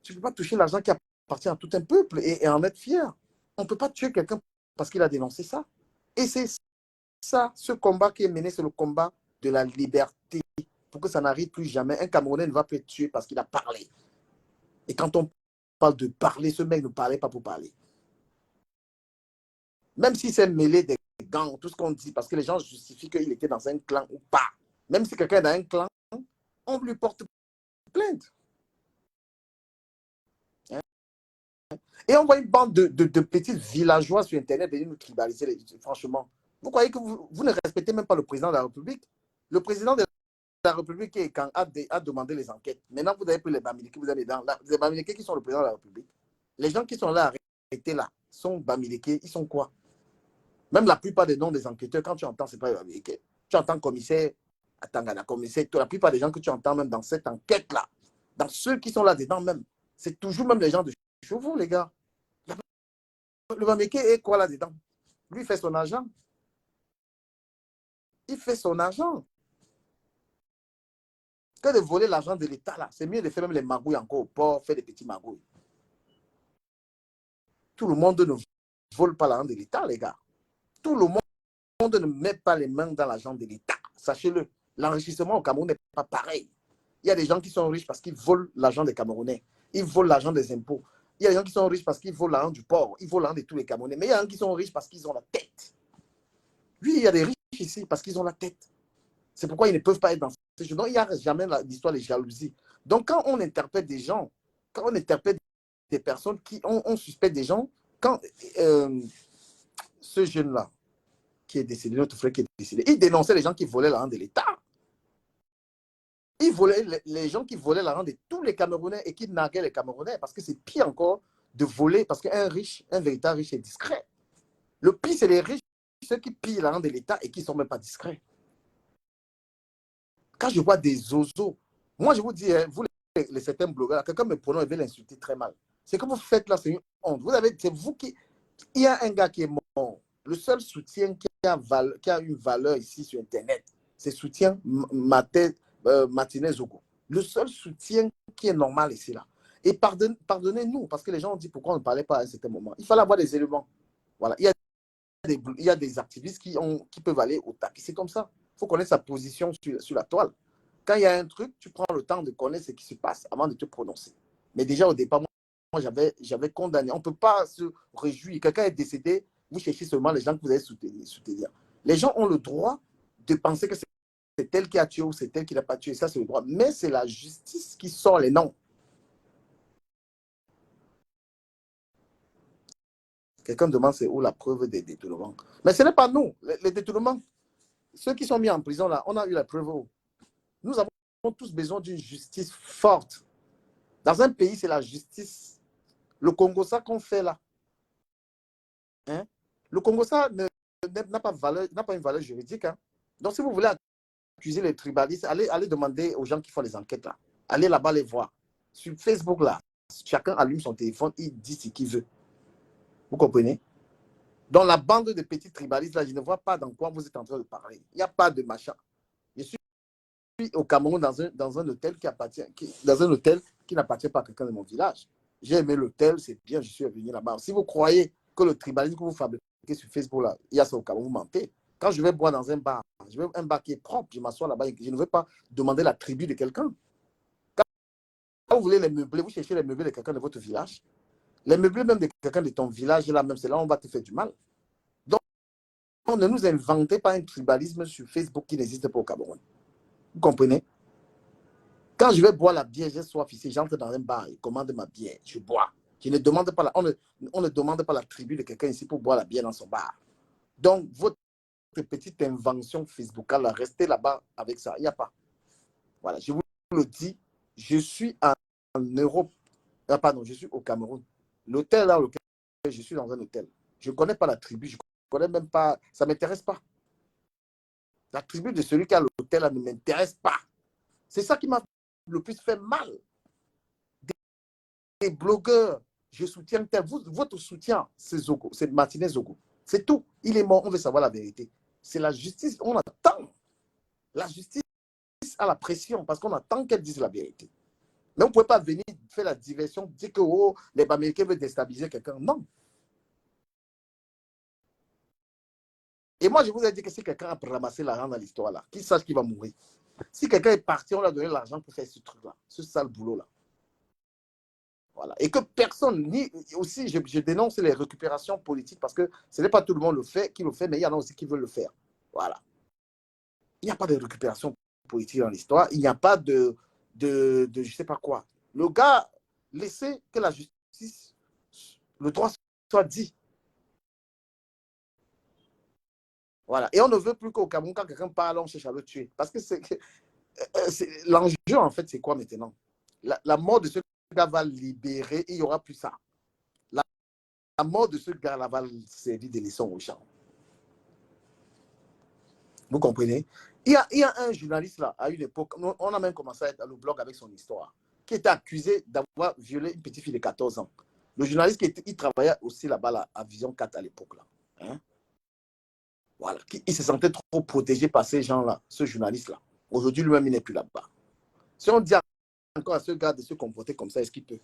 Tu ne peux pas toucher l'argent qui appartient à tout un peuple et en être fier. On ne peut pas tuer quelqu'un parce qu'il a dénoncé ça. Et c'est ça, ce combat qui est mené, c'est le combat de la liberté. Pour que ça n'arrive plus jamais. Un Camerounais ne va plus être tué parce qu'il a parlé. Et quand on parle de parler, ce mec ne parlait pas pour parler. Même s'il s'est mêlé des gangs, tout ce qu'on dit, parce que les gens justifient qu'il était dans un clan ou pas. Même si quelqu'un est dans un clan, on lui porte plainte. Et on voit une bande de petits villageois sur Internet venir nous tribaliser, franchement. Vous croyez que vous ne respectez même pas le président de la République? Le président de la République a demandé les enquêtes. Maintenant, vous avez pris les Bamileke, vous avez les Bamileke qui sont le président de la République. Les gens qui sont là arrêtés là sont Bamileke, ils sont quoi? Même la plupart des noms des enquêteurs, quand tu entends, c'est pas les Bamileke. Tu entends commissaire, Atangana, commissaire, la plupart des gens que tu entends même dans cette enquête-là, dans ceux qui sont là-dedans même, c'est toujours même les gens de chevaux, les gars. Le Bamileke est quoi là-dedans? Lui, il fait son argent. Il fait son argent. Que de voler l'argent de l'État, là, c'est mieux de faire même les magouilles encore au port, faire des petits magouilles. Tout le monde ne vole pas l'argent de l'État, les gars. Tout le monde ne met pas les mains dans l'argent de l'État. Sachez-le, l'enrichissement au Cameroun n'est pas pareil. Il y a des gens qui sont riches parce qu'ils volent l'argent des Camerounais. Ils volent l'argent des impôts. Il y a des gens qui sont riches parce qu'ils volent l'argent du port. Ils volent l'argent de tous les Camerounais. Mais il y a des gens qui sont riches parce qu'ils ont la tête. Oui, il y a des riches ici parce qu'ils ont la tête. C'est pourquoi ils ne peuvent pas être dans ces jeux. Donc, il n'y a jamais l'histoire de jalousie. Donc, quand on interpelle des gens, quand on interpelle des personnes qui on suspecte des gens, quand ce jeune-là, qui est décédé, notre frère qui est décédé, il dénonçait les gens qui volaient l'argent de l'État. Il volait les gens qui volaient l'argent de tous les Camerounais et qui narguaient les Camerounais, parce que c'est pire encore de voler, parce qu'un riche, un véritable riche est discret. Le pire, c'est les riches, ceux qui pillent l'argent de l'État et qui ne sont même pas discrets. Quand je vois des zozos, moi je vous dis, vous les certains blogueurs, quelqu'un me prononce et veut l'insulter très mal. C'est que vous faites là, c'est une honte. C'est vous qui... Il y a un gars qui est mort. Le seul soutien qui a une valeur ici sur Internet, c'est soutien Martinez Zogo. Le seul soutien qui est normal ici là. Et pardonnez-nous, parce que les gens ont dit pourquoi on ne parlait pas à un certain moment. Il fallait avoir des éléments. Voilà. Il y a des activistes qui peuvent aller au tapis. C'est comme ça. Il faut connaître sa position sur la toile. Quand il y a un truc, tu prends le temps de connaître ce qui se passe avant de te prononcer. Mais déjà au départ, moi j'avais condamné. On ne peut pas se réjouir. Quelqu'un est décédé, vous cherchez seulement les gens que vous allez soutenir. Les gens ont le droit de penser que c'est tel qui a tué ou c'est tel qui n'a pas tué. Ça, c'est le droit. Mais c'est la justice qui sort les noms. Quelqu'un demande c'est où la preuve des détournements. Mais ce n'est pas nous, les détournements. Ceux qui sont mis en prison là, on a eu la preuve. Nous avons tous besoin d'une justice forte. Dans un pays, c'est la justice. Le Congo, ça qu'on fait là. Hein? Le Congo, ça n'a pas une valeur juridique. Hein? Donc, si vous voulez accuser les tribalistes, allez demander aux gens qui font les enquêtes là. Allez là-bas les voir. Sur Facebook là, chacun allume son téléphone, il dit ce qu'il veut. Vous comprenez? Dans la bande de petits tribalistes là, je ne vois pas dans quoi vous êtes en train de parler. Il n'y a pas de machin. Je suis au Cameroun dans un hôtel qui n'appartient pas à quelqu'un de mon village. J'ai aimé l'hôtel, c'est bien, je suis venu là-bas. Si vous croyez que le tribalisme que vous fabriquez sur Facebook là, il y a ça au Cameroun, vous mentez. Quand je vais boire dans un bar, je veux un bar qui est propre, je m'assois là-bas, je ne veux pas demander la tribu de quelqu'un. Quand vous voulez les meubler, vous cherchez les meublés de quelqu'un de votre village. Les meublés même de quelqu'un de ton village, là même, c'est là où on va te faire du mal. Donc, ne nous inventez pas un tribalisme sur Facebook qui n'existe pas au Cameroun. Vous comprenez? Quand je vais boire la bière, j'ai soif ici, j'entre dans un bar, je commande ma bière, je bois. Je ne demande pas on ne demande pas la tribu de quelqu'un ici pour boire la bière dans son bar. Donc, votre petite invention Facebook, là, restez là-bas avec ça. Il n'y a pas. Voilà, je vous le dis, je suis en Europe. Ah, pardon, je suis au Cameroun. L'hôtel dans lequel je suis dans un hôtel. Je ne connais pas la tribu, je ne connais même pas, ça ne m'intéresse pas. La tribu de celui qui a l'hôtel ne m'intéresse pas. C'est ça qui m'a le plus fait mal. Des blogueurs, je soutiens tel. Votre soutien, c'est Zogo, c'est Martinez Zogo. C'est tout. Il est mort, on veut savoir la vérité. C'est la justice, on attend. La justice a la pression parce qu'on attend qu'elle dise la vérité. Mais on ne pouvait pas venir faire la diversion, dire que oh, les Américains veulent déstabiliser quelqu'un. Non. Et moi, je vous ai dit que si quelqu'un a ramassé l'argent dans l'histoire, là, qu'il sache qu'il va mourir. Si quelqu'un est parti, on lui a donné l'argent pour faire ce truc-là, ce sale boulot-là. Voilà. Et que personne, ni aussi, je dénonce les récupérations politiques parce que ce n'est pas tout le monde qui le fait, mais il y en a aussi qui veulent le faire. Voilà. Il n'y a pas de récupération politique dans l'histoire. Il n'y a pas de je ne sais pas quoi. Le gars, laissez que la justice, le droit soit dit. Voilà. Et on ne veut plus qu'au Cameroun, quand quelqu'un parle, on cherche à le tuer. Parce que l'enjeu, en fait, c'est quoi maintenant? La mort de ce gars va libérer, et il n'y aura plus ça. La mort de ce gars-là va servir de leçon aux gens. Vous comprenez? Il y a un journaliste là, à une époque, on a même commencé à être dans le blog avec son histoire, qui était accusé d'avoir violé une petite fille de 14 ans. Le journaliste, il travaillait aussi là-bas là, à Vision 4 à l'époque. Hein? Voilà. Il se sentait trop protégé par ces gens-là, ce journaliste-là. Aujourd'hui, lui-même, il n'est plus là-bas. Si on dit encore à ce gars de se comporter comme ça, est-ce qu'il peut?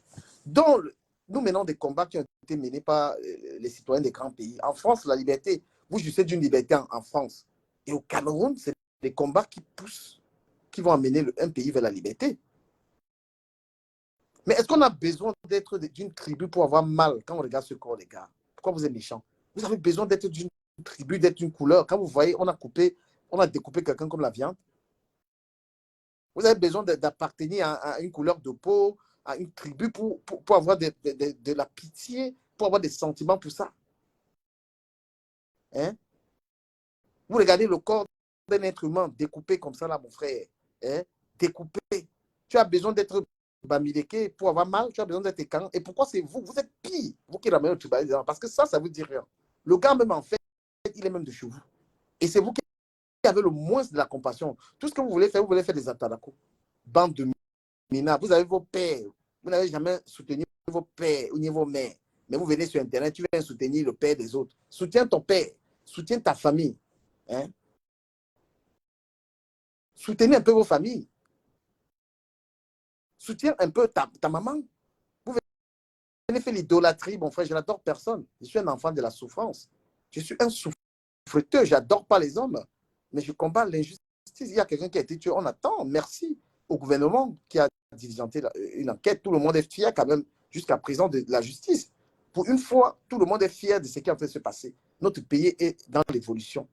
Donc, nous menons des combats qui ont été menés par les citoyens des grands pays. En France, la liberté, vous jugez d'une liberté en France. Et au Cameroun, c'est des combats qui poussent, qui vont amener un pays vers la liberté. Mais est-ce qu'on a besoin d'être d'une tribu pour avoir mal quand on regarde ce corps, les gars? Pourquoi vous êtes méchants? Vous avez besoin d'être d'une tribu, d'être une couleur. Quand vous voyez, on a découpé quelqu'un comme la viande. Vous avez besoin d'appartenir à une couleur de peau, à une tribu pour avoir de la pitié, pour avoir des sentiments pour ça. Hein? Vous regardez le corps d'un être humain découpé comme ça, là, mon frère. Hein? Découpé. Tu as besoin d'être bamileke pour avoir mal, tu as besoin d'être écan. Et pourquoi c'est vous? Vous êtes pire, vous qui ramenez le tribalisme. Parce que ça vous dit rien. Le gars, même en fait, il est même de chez vous. Et c'est vous qui avez le moins de la compassion. Tout ce que vous voulez faire des atalakos. Bande de minards. Vous avez vos pères. Vous n'avez jamais soutenu vos pères ou vos mères. Mais vous venez sur Internet, tu viens soutenir le père des autres. Soutiens ton père. Soutiens ta famille. Hein? Soutenez un peu vos familles. Soutiens un peu ta maman. Vous venez faire l'idolâtrie, mon frère. Je n'adore personne. Je suis un enfant de la souffrance. Je suis un souffreteux. Je n'adore pas les hommes. Mais je combats l'injustice. Il y a quelqu'un qui a été tué. On attend. Merci au gouvernement qui a diligenté une enquête. Tout le monde est fier quand même jusqu'à présent de la justice. Pour une fois, tout le monde est fier de ce qui est en train de se passer. Notre pays est dans l'évolution.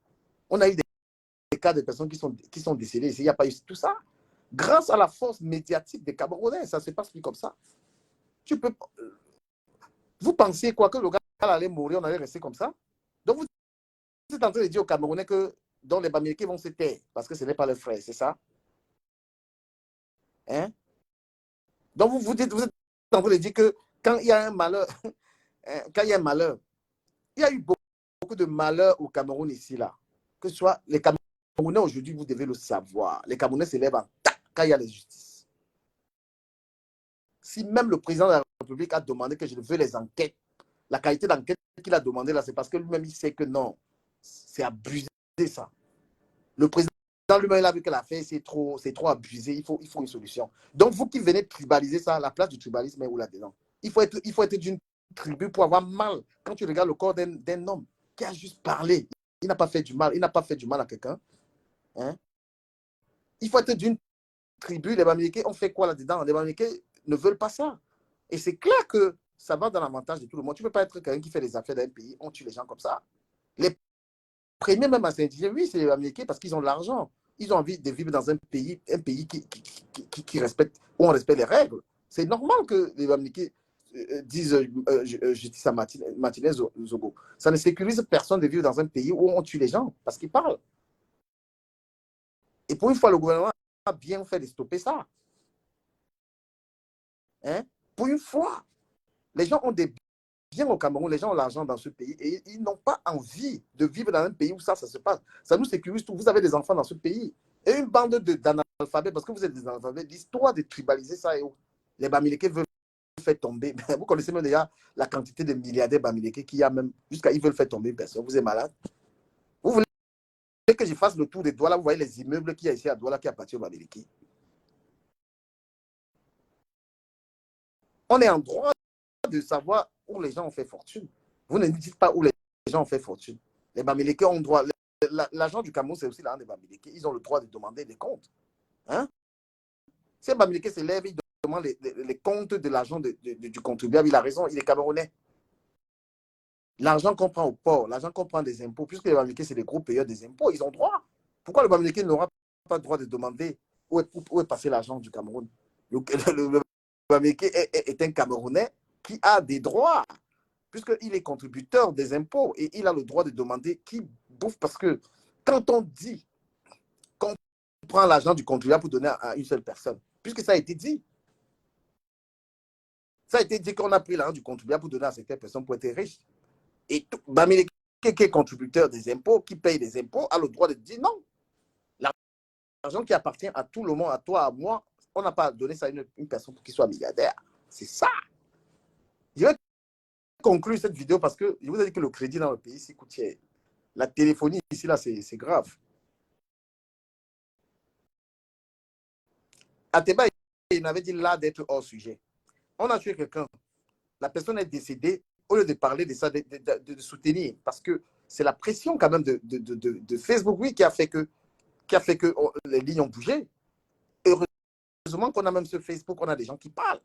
On a eu des cas de personnes qui sont décédées. Il n'y a pas eu tout ça. Grâce à la force médiatique des Camerounais, ça ne se passe plus comme ça. Vous pensez quoi, que le gars allait mourir, on allait rester comme ça? Donc vous êtes en train de dire aux Camerounais que les Américains vont se taire parce que ce n'est pas leurs frères, c'est ça? Hein? Donc vous êtes en train de dire que quand il y a un malheur, quand il y a un malheur, il y a eu beaucoup de malheurs au Cameroun ici, là. Que ce soit les Camerounais aujourd'hui, vous devez le savoir. Les Camerounais se lèvent en tac quand il y a la justice. Si même le président de la République a demandé que je veux les enquêtes, la qualité d'enquête qu'il a demandé là, c'est parce que lui-même il sait que non, c'est abusé ça. Le président lui-même il a vu que l'affaire c'est trop abusé, il faut une solution. Donc vous qui venez tribaliser ça, la place du tribalisme est où là-dedans? Il faut être d'une tribu pour avoir mal. Quand tu regardes le corps d'un homme qui a juste parlé, il n'a pas fait du mal, à quelqu'un. Hein? Il faut être d'une tribu. Les Bamileke ont fait quoi là-dedans? Les Bamileke ne veulent pas ça. Et c'est clair que ça va dans l'avantage de tout le monde. Tu ne peux pas être quelqu'un qui fait les affaires d'un pays, on tue les gens comme ça. Les premiers même à s'indigner, oui, c'est les Bamileke parce qu'ils ont de l'argent. Ils ont envie de vivre dans un pays qui respecte, où on respecte les règles. C'est normal que les Bamileke disent justice à Martinez Zogo. Ça ne sécurise personne de vivre dans un pays où on tue les gens parce qu'ils parlent. Et pour une fois, le gouvernement a bien fait de stopper ça. Hein? Pour une fois, les gens ont des biens au Cameroun, les gens ont l'argent dans ce pays et ils n'ont pas envie de vivre dans un pays où ça se passe. Ça nous sécurise tout. Vous avez des enfants dans ce pays et une bande d'analphabètes, parce que vous êtes des analphabètes, l'histoire de tribaliser ça et où les Bamileke veulent faire tomber. Vous connaissez même déjà la quantité de milliardaires Bamileke qu'il y a même, jusqu'à ils veulent faire tomber une personne. Vous êtes malade? Vous voulez que je fasse le tour des Douala? Vous voyez les immeubles qu'il y a ici à Douala qui appartiennent aux Bamileke. On est en droit de savoir où les gens ont fait fortune. Vous ne dites pas où les gens ont fait fortune. Les Bamileke ont droit. L'argent du Cameroun, c'est aussi l'argent des Bamileke. Ils ont le droit de demander des comptes. Hein? Si un Bamileke se lève, il demande les comptes de l'argent du contribuable. Il a raison, il est Camerounais. L'argent qu'on prend au port, l'argent qu'on prend des impôts, puisque les Bamileke, c'est des gros payeurs des impôts, ils ont droit. Pourquoi le Bamileke n'aura pas le droit de demander où est passé l'argent du Cameroun? Le Bamileke est un Camerounais qui a des droits, puisqu'il est contributeur des impôts et il a le droit de demander qui bouffe, parce que quand on dit qu'on prend l'argent du contribuable pour donner à une seule personne, puisque ça a été dit, qu'on a pris l'argent du contribuable pour donner à certaines personnes pour être riche. Et Bamileke, qui est contributeur des impôts, qui paye des impôts, a le droit de dire non. L'argent qui appartient à tout le monde, à toi, à moi, on n'a pas donné ça à une personne pour qu'il soit milliardaire. C'est ça. Je vais conclure cette vidéo parce que je vous ai dit que le crédit dans le pays, c'est coûte cher. La téléphonie ici, là, c'est grave. Ateba, il m'avait dit là d'être hors sujet. On a tué quelqu'un. La personne est décédée. Au lieu de parler de ça, de soutenir, parce que c'est la pression quand même de Facebook, oui, qui a fait que les lignes ont bougé. Heureusement qu'on a même sur Facebook, on a des gens qui parlent.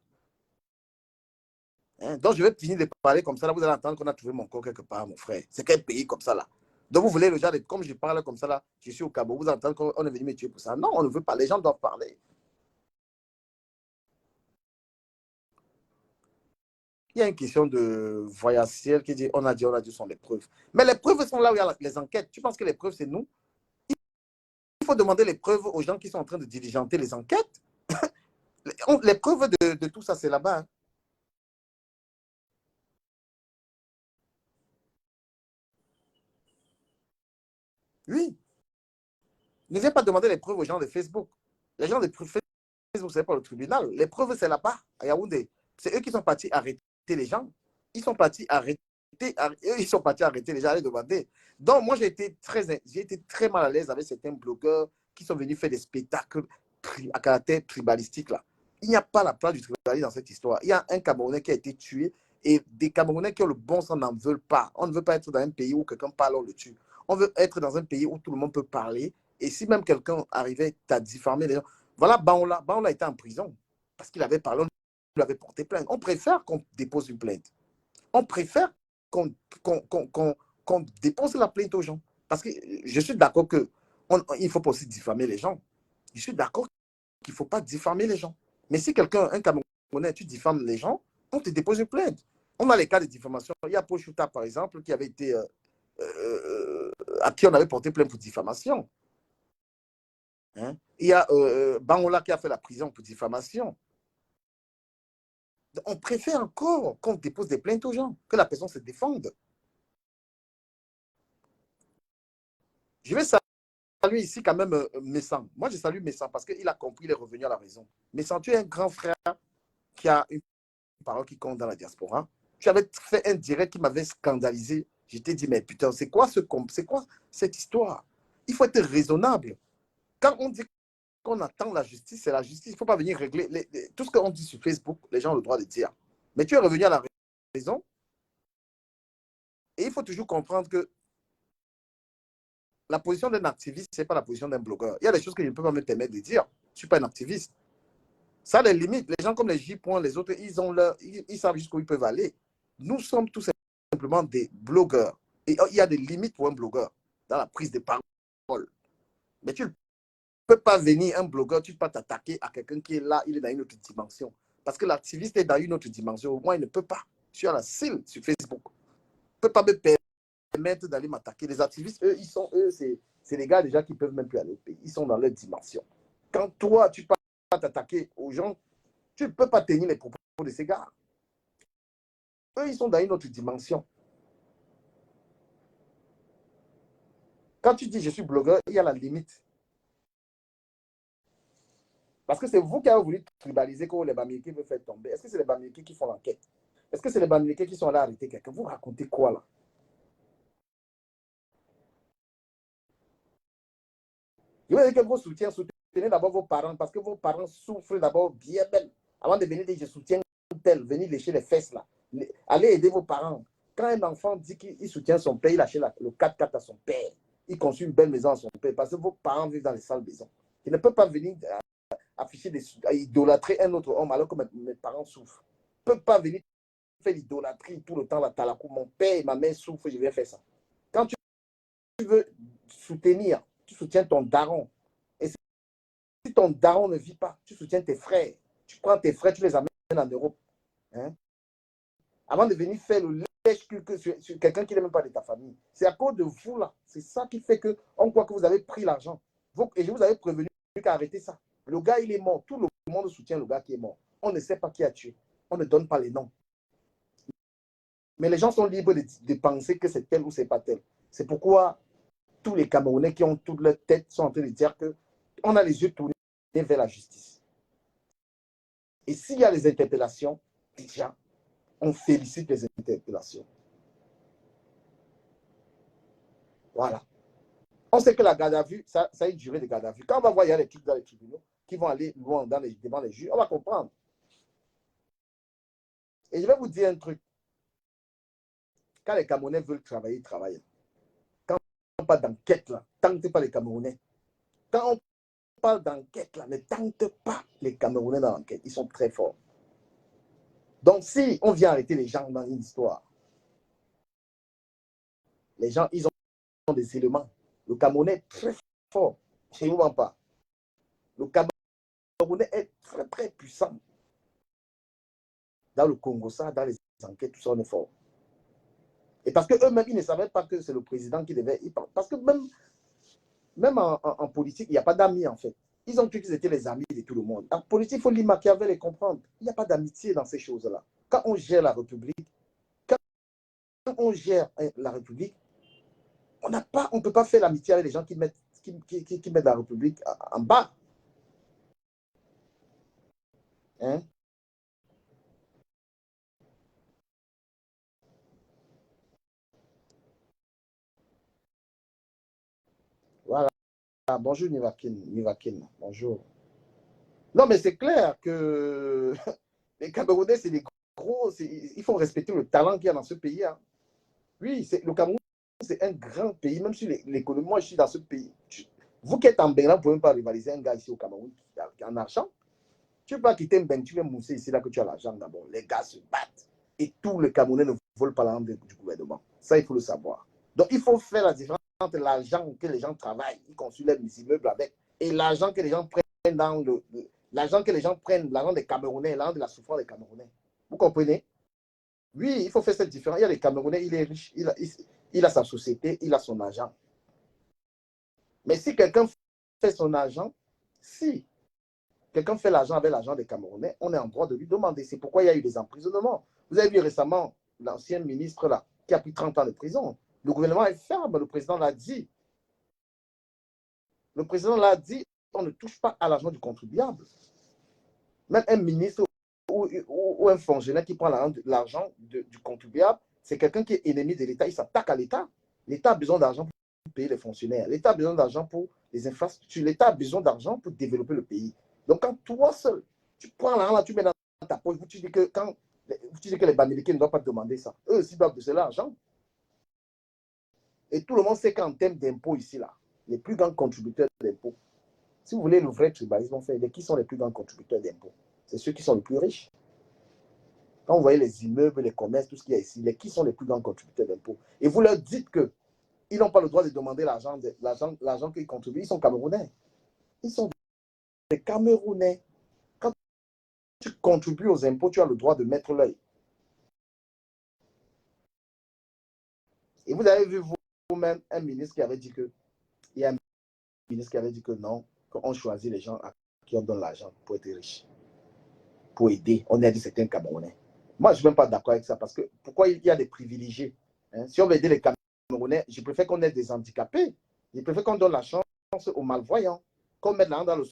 Hein? Donc, je vais finir de parler comme ça. Là, vous allez entendre qu'on a trouvé mon corps quelque part, mon frère. C'est quel pays comme ça, là? Donc, vous voulez le genre, comme je parle comme ça, là, je suis au Cameroun, vous entendez qu'on est venu me tuer pour ça. Non, on ne veut pas. Les gens doivent parler. Il y a une question de voyaciel qui dit on a dit, sont les preuves. Mais les preuves sont là où il y a les enquêtes. Tu penses que les preuves, c'est nous? Il faut demander les preuves aux gens qui sont en train de diligenter les enquêtes. Les preuves de tout ça, c'est là-bas. Hein. Oui. Ne viens pas demander les preuves aux gens de Facebook. Les gens de Facebook, c'est pas le tribunal. Les preuves, c'est là-bas, à Yaoundé. C'est eux qui sont partis arrêter les gens. Ils sont partis arrêter les gens, aller demander. Donc, moi, j'ai été très mal à l'aise avec certains blogueurs qui sont venus faire des spectacles à caractère tribalistique, là. Il n'y a pas la place du tribalisme dans cette histoire. Il y a un Camerounais qui a été tué et des Camerounais qui ont le bon sens n'en veulent pas. On ne veut pas être dans un pays où quelqu'un parle, on le tue. On veut être dans un pays où tout le monde peut parler. Et si même quelqu'un arrivait à diffamer les gens, voilà, Baola était en prison parce qu'il avait parlé, on lui avait porté plainte. On préfère qu'on dépose une plainte. On préfère qu'on dépose la plainte aux gens. Parce que je suis d'accord qu'il ne faut pas aussi diffamer les gens. Je suis d'accord qu'il ne faut pas diffamer les gens. Mais si quelqu'un, un Camerounais, tu diffames les gens, on te dépose une plainte. On a les cas de diffamation. Il y a Pochuta, par exemple, qui avait été à qui on avait porté plainte pour diffamation. Hein? Il y a Bangola qui a fait la prison pour diffamation. On préfère encore qu'on dépose des plaintes aux gens, que la personne se défende. Je vais saluer ici quand même Messan. Moi, je salue Messan parce qu'il a compris, il est revenu à la raison. Messan, tu es un grand frère qui a une parole qui compte dans la diaspora. Tu avais fait un direct qui m'avait scandalisé. Je t'ai dit, mais putain, c'est quoi cette histoire? Il faut être raisonnable. Quand on dit qu'on attend la justice, c'est la justice. Il ne faut pas venir régler. Tout ce qu'on dit sur Facebook, les gens ont le droit de dire. Mais tu es revenu à la raison. Et il faut toujours comprendre que la position d'un activiste, ce n'est pas la position d'un blogueur. Il y a des choses que je ne peux pas me permettre de dire. Je ne suis pas un activiste. Ça a les limites. Les gens comme les J. les autres, ils savent jusqu'où ils peuvent aller. Nous sommes tout simplement des blogueurs. Et il y a des limites pour un blogueur dans la prise de parole. Mais tu ne peux pas venir, un blogueur, tu ne peux pas t'attaquer à quelqu'un qui est là, il est dans une autre dimension. Parce que l'activiste est dans une autre dimension. Moi, il ne peut pas. Je suis à la CIL sur Facebook. Il ne peut pas me permettre d'aller m'attaquer. Les activistes, eux, c'est les gars déjà qui ne peuvent même plus aller au pays. Ils sont dans leur dimension. Quand toi, tu pars t'attaquer aux gens, tu ne peux pas tenir les propos de ces gars. Eux, ils sont dans une autre dimension. Quand tu dis je suis blogueur, il y a la limite. Parce que c'est vous qui avez voulu tribaliser quand les Bamileke veulent faire tomber. Est-ce que c'est les Bamileke qui font l'enquête? Est-ce que c'est les Bamileke qui sont là à arrêter quelqu'un? Vous racontez quoi là? Je veux dire que vos soutiens, soutenez d'abord vos parents parce que vos parents souffrent d'abord bien belle. Avant de venir dire je soutiens tel, venir lécher les fesses là. Allez aider vos parents. Quand un enfant dit qu'il soutient son père, il achète le 4x4 à son père. Il construit une belle maison à son père parce que vos parents vivent dans les sales maisons. Il ne peut pas venir afficher idolâtrer un autre homme alors que mes parents souffrent. Il ne peut pas venir faire l'idolâtrie tout le temps. La talakou. Mon père et ma mère souffrent, je vais faire ça. Quand tu veux soutenir, tu soutiens ton daron. Et si ton daron ne vit pas, tu soutiens tes frères. Tu prends tes frères, tu les amènes en Europe. Hein? Avant de venir faire le lèche-cul sur quelqu'un qui n'est même pas de ta famille. C'est à cause de vous là. C'est ça qui fait qu'on croit que vous avez pris l'argent. Et je vous avais prévenu qu'arrêtez ça. Le gars, il est mort. Tout le monde soutient le gars qui est mort. On ne sait pas qui a tué. On ne donne pas les noms. Mais les gens sont libres de penser que c'est tel ou c'est pas tel. C'est pourquoi tous les Camerounais qui ont toute leur tête sont en train de dire qu'on a les yeux tournés vers la justice. Et s'il y a les interpellations, déjà, on félicite les interpellations. Voilà. On sait que la garde à vue, ça a une durée de garde à vue. Quand on va voir, il y a les trucs dans les tribunaux qui vont aller loin devant les juges, on va comprendre. Et je vais vous dire un truc. Quand les Camerounais veulent travailler, ils travaillent. Quand on parle d'enquête, là, tente pas les Camerounais. Quand on parle d'enquête, là, ne tente pas les Camerounais dans l'enquête. Ils sont très forts. Donc, si on vient arrêter les gens dans une histoire, les gens, ils ont des éléments. Le Camerounais est très fort. Je ne vous mens pas. Le Camerounais est très, très puissant. Dans le Congo, ça, dans les enquêtes, tout ça, on est fort. Et parce qu'eux-mêmes, ils ne savaient pas que c'est le président qui devait y parler. Parce que même en politique, il n'y a pas d'amis, en fait. Ils ont cru qu'ils étaient les amis de tout le monde. En politique, il faut lire Machiavel et comprendre. Il n'y a pas d'amitié dans ces choses-là. Quand on gère la République, on ne peut pas faire l'amitié avec les gens qui mettent la République en bas. Hein? Voilà. Bonjour Nivakin. Bonjour. Non, mais c'est clair que les Camerounais, c'est des gros. Il faut respecter le talent qu'il y a dans ce pays. Hein. Oui, le Cameroun, c'est un grand pays. Même si l'économie, moi, je suis dans ce pays. Vous qui êtes en Bénin, vous ne pouvez même pas rivaliser un gars ici au Cameroun qui a en argent. Tu ne peux pas quitter un Bénin, tu viens mousser ici, là que tu as l'argent d'abord. Les gars se battent. Et tous les Camerounais ne volent pas l'argent du gouvernement. Ça, il faut le savoir. Donc, il faut faire la différence entre l'argent que les gens travaillent, ils construisent les immeubles avec, et l'argent que les gens prennent l'argent que les gens prennent, l'argent des Camerounais, l'argent de la souffrance des Camerounais. Vous comprenez? Oui, il faut faire cette différence. Il y a les Camerounais, il est riche, il a sa société, il a son argent. Mais si quelqu'un fait son argent, si quelqu'un fait l'argent avec l'argent des Camerounais, on est en droit de lui demander. C'est pourquoi il y a eu des emprisonnements. Vous avez vu récemment l'ancien ministre là, qui a pris 30 ans de prison. Le gouvernement est ferme, le président l'a dit. Le président l'a dit, on ne touche pas à l'argent du contribuable. Même un ministre ou un fonctionnaire qui prend l'argent du contribuable, c'est quelqu'un qui est ennemi de l'État, il s'attaque à l'État. L'État a besoin d'argent pour payer les fonctionnaires. L'État a besoin d'argent pour les infrastructures. L'État a besoin d'argent pour développer le pays. Donc, quand toi seul, tu prends l'argent, tu mets dans ta poche, tu dis que les Bamileke ne doivent pas demander ça. Eux aussi doivent de l'argent. Et tout le monde sait qu'en termes d'impôts ici, là, les plus grands contributeurs d'impôts, si vous voulez le vrai tribalisme, qui sont les plus grands contributeurs d'impôts? C'est ceux qui sont les plus riches. Quand vous voyez les immeubles, les commerces, tout ce qu'il y a ici, qui sont les plus grands contributeurs d'impôts? Et vous leur dites qu'ils n'ont pas le droit de demander l'argent qu'ils contribuent. Ils sont Camerounais. Ils sont des Camerounais. Quand tu contribues aux impôts, tu as le droit de mettre l'œil. Et vous avez vu vous-même un ministre qui avait dit que, il y a un ministre qui avait dit que non, qu'on choisit les gens à qui on donne l'argent pour être riche, pour aider. On aide certains Camerounais. Moi, je ne suis même pas d'accord avec ça parce que pourquoi il y a des privilégiés? Hein? Si on veut aider les Camerounais, je préfère qu'on aide des handicapés. Je préfère qu'on donne la chance aux malvoyants, qu'on mette l'argent dans le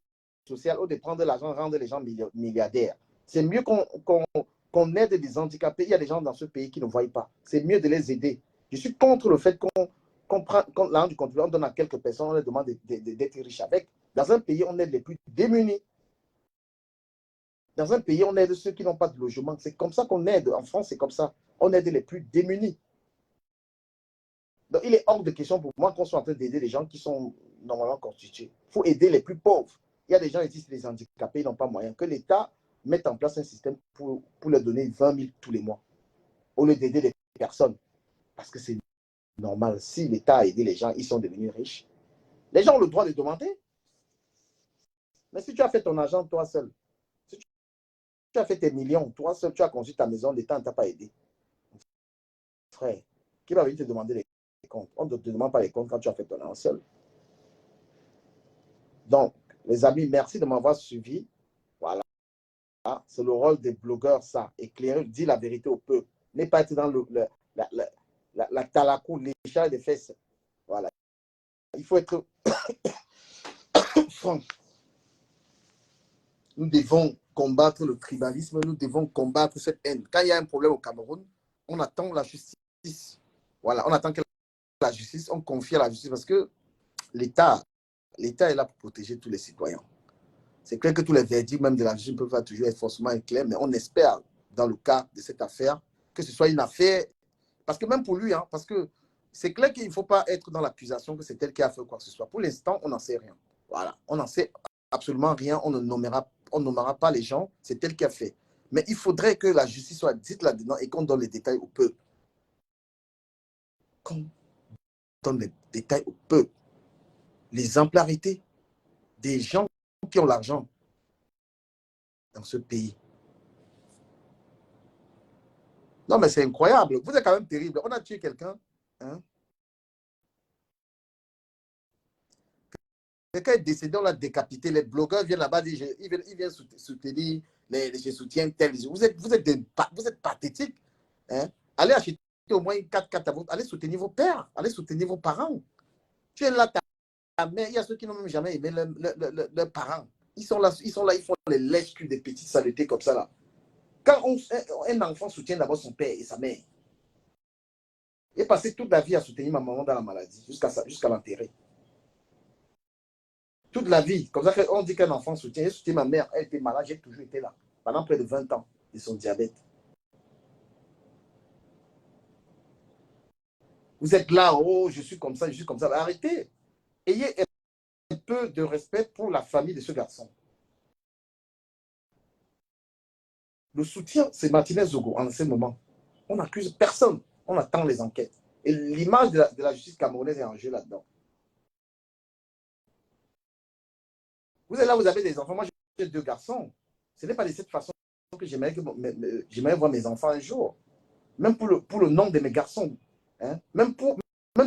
social ou de prendre l'argent, rendre les gens milliardaires. C'est mieux qu'on aide des handicapés. Il y a des gens dans ce pays qui ne voient pas. C'est mieux de les aider. Je suis contre le fait qu'on prend l'argent du contribuable, on donne à quelques personnes, on leur demande d'être riches avec. Dans un pays, on aide les plus démunis. Dans un pays, on aide ceux qui n'ont pas de logement. C'est comme ça qu'on aide. En France, c'est comme ça. On aide les plus démunis. Donc, il est hors de question pour moi qu'on soit en train d'aider les gens qui sont normalement constitués. Il faut aider les plus pauvres. Il y a des gens ici, les handicapés, ils n'ont pas moyen. Que l'État mette en place un système pour leur donner 20 000 tous les mois, au lieu d'aider les personnes. Parce que c'est normal. Si l'État a aidé les gens, ils sont devenus riches. Les gens ont le droit de demander. Mais si tu as fait ton argent toi seul, si tu as fait tes millions, toi seul, tu as construit ta maison, l'État ne t'a pas aidé. Frère, qui va venir te demander les comptes? On ne te demande pas les comptes quand tu as fait ton argent seul. Donc, les amis, merci de m'avoir suivi. Voilà. C'est le rôle des blogueurs, ça. Éclairer, dire la vérité au peuple. Ne pas être dans la talacou, les chats et les fesses. Voilà. Il faut être franc. Nous devons combattre le tribalisme, nous devons combattre cette haine. Quand il y a un problème au Cameroun, on attend la justice. Voilà, on attend que la justice, on confie à la justice parce que l'État est là pour protéger tous les citoyens. C'est clair que tous les verdicts, même de la justice, ne peuvent pas toujours être forcément clairs, mais on espère, dans le cas de cette affaire, que ce soit une affaire, parce que même pour lui, hein, parce que c'est clair qu'il ne faut pas être dans l'accusation que c'est elle qui a fait quoi que ce soit. Pour l'instant, on n'en sait rien. Voilà, on n'en sait absolument rien, on nommera pas les gens, c'est elle qui a fait. Mais il faudrait que la justice soit dite là-dedans et qu'on donne les détails au peuple. Qu'on donne les détails au peuple. L'exemplarité des gens qui ont l'argent dans ce pays. Non, mais c'est incroyable. Vous êtes quand même terrible. On a tué quelqu'un. Hein? Quelqu'un est décédé, on l'a décapité. Les blogueurs viennent là-bas, ils viennent soutenir, je soutiens tel. Vous êtes pathétique. Hein? Allez acheter au moins 4 à votre. Allez soutenir vos pères. Allez soutenir vos parents. Tu es là, ta mère. Il y a ceux qui n'ont même jamais aimé leurs parents. Ils sont là, ils font les lèches-culs des petites saletés comme ça là. Quand un enfant soutient d'abord son père et sa mère, il est passé toute la vie à soutenir ma maman dans la maladie, jusqu'à l'enterrer. Toute la vie. Comme ça qu'on dit qu'un enfant soutient. J'ai soutenu ma mère, elle était malade, j'ai toujours été là. Pendant près de 20 ans de son diabète. Vous êtes là, oh, je suis comme ça, je suis comme ça. Arrêtez. Ayez un peu de respect pour la famille de ce garçon. Le soutien, c'est Martinez Zogo en ce moment. On n'accuse personne. On attend les enquêtes. Et l'image de la justice camerounaise est en jeu là-dedans. Vous êtes là, vous avez des enfants. Moi, j'ai 2 garçons. Ce n'est pas de cette façon que j'aimerais voir mes enfants un jour. Même pour le nom de mes garçons. Hein? Même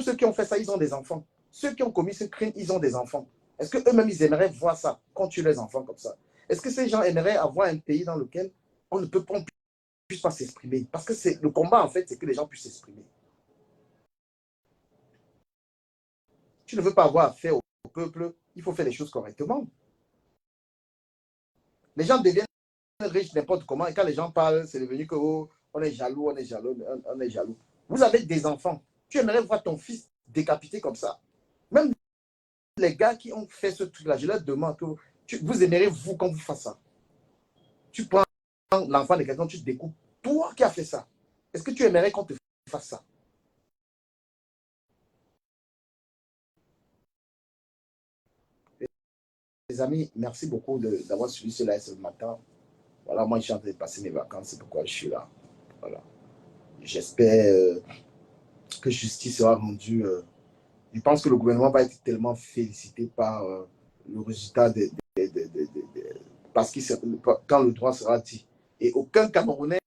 ceux qui ont fait ça, ils ont des enfants. Ceux qui ont commis ce crime, ils ont des enfants. Est-ce qu'eux-mêmes, ils aimeraient voir ça, qu'on tue les enfants comme ça? Est-ce que ces gens aimeraient avoir un pays dans lequel on ne puisse pas s'exprimer? Parce que le combat, en fait, c'est que les gens puissent s'exprimer. Tu ne veux pas avoir affaire au peuple, il faut faire les choses correctement. Les gens deviennent riches n'importe comment, et quand les gens parlent, c'est devenu que oh, on est jaloux, on est jaloux, on est jaloux. Vous avez des enfants. Tu aimerais voir ton fils décapité comme ça. Même les gars qui ont fait ce truc-là, je leur demande que vous aimeriez, vous, quand vous faites ça. Tu prends l'enfant de quelqu'un, tu te découpes. Toi qui as fait ça, est-ce que tu aimerais qu'on te fasse ça? Les amis, merci beaucoup d'avoir suivi cela ce matin. Voilà, moi, je suis en train de passer mes vacances, c'est pourquoi je suis là. Voilà. J'espère que justice sera rendue. Je pense que le gouvernement va être tellement félicité par le résultat parce que quand le droit sera dit. Et aucun Camerounais,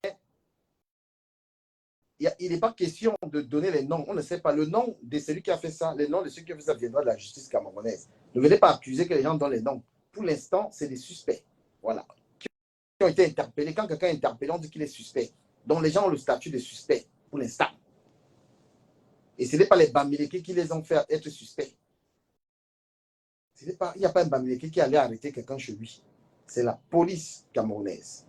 il n'est pas question de donner les noms. On ne sait pas le nom de celui qui a fait ça. Le nom de celui qui a fait ça viendra de la justice camerounaise. Ne venez pas accuser que les gens donnent les noms. Pour l'instant, c'est des suspects. Voilà. Qui ont été interpellés. Quand quelqu'un est interpellé, on dit qu'il est suspect. Donc les gens ont le statut de suspect pour l'instant. Et ce n'est pas les Bamileke qui les ont fait être suspects. Il n'y a pas un Bamileke qui allait arrêter quelqu'un chez lui. C'est la police camerounaise.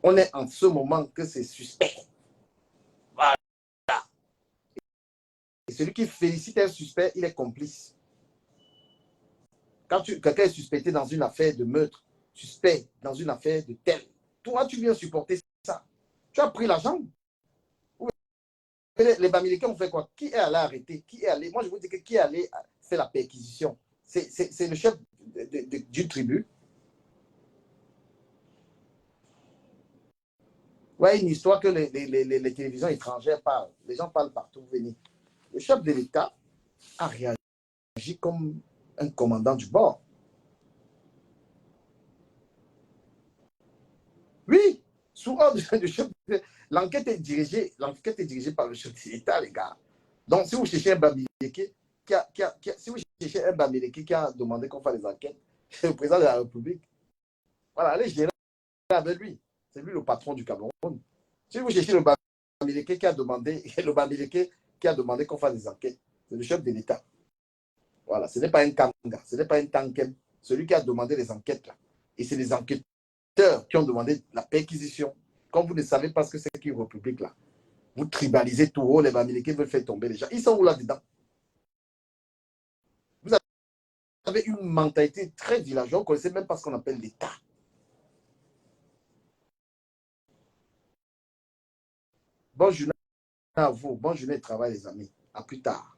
On est en ce moment que c'est suspect. Voilà. Et celui qui félicite un suspect, il est complice. Quand quelqu'un est suspecté dans une affaire de meurtre, suspect dans une affaire de tel, toi, tu viens supporter ça. Tu as pris l'argent. Les Bamileke ont fait quoi? Qui est allé arrêter? Qui est allé? Moi, je vous dis que qui est allé faire la perquisition? C'est le chef d'une tribu. Ouais, une histoire que les télévisions étrangères parlent. Les gens parlent partout. Venez. Le chef de l'État a réagi comme un commandant du bord. Oui, sous ordre du chef. L'enquête est dirigée par le chef de l'État, les gars. Donc, si vous cherchez un Bamileke si un Bamileke qui a demandé qu'on fasse des enquêtes, c'est le président de la République. Voilà, allez gérer avec lui. C'est lui le patron du Cameroun. Si vous cherchez le Bamileke qui a demandé qu'on fasse des enquêtes, c'est le chef de l'État. Voilà, ce n'est pas un Kanga, ce n'est pas un Tankem. Celui qui a demandé les enquêtes là. Et c'est les enquêteurs qui ont demandé la perquisition. Comme vous ne savez pas ce que c'est qu'une république là, vous tribalisez tout haut, les Bamileke veulent faire tomber les gens. Ils sont où là-dedans? Vous avez une mentalité très villageoise, vous ne connaissez même pas ce qu'on appelle l'État. Bonne journée à vous, bonne journée de travail les amis. À plus tard.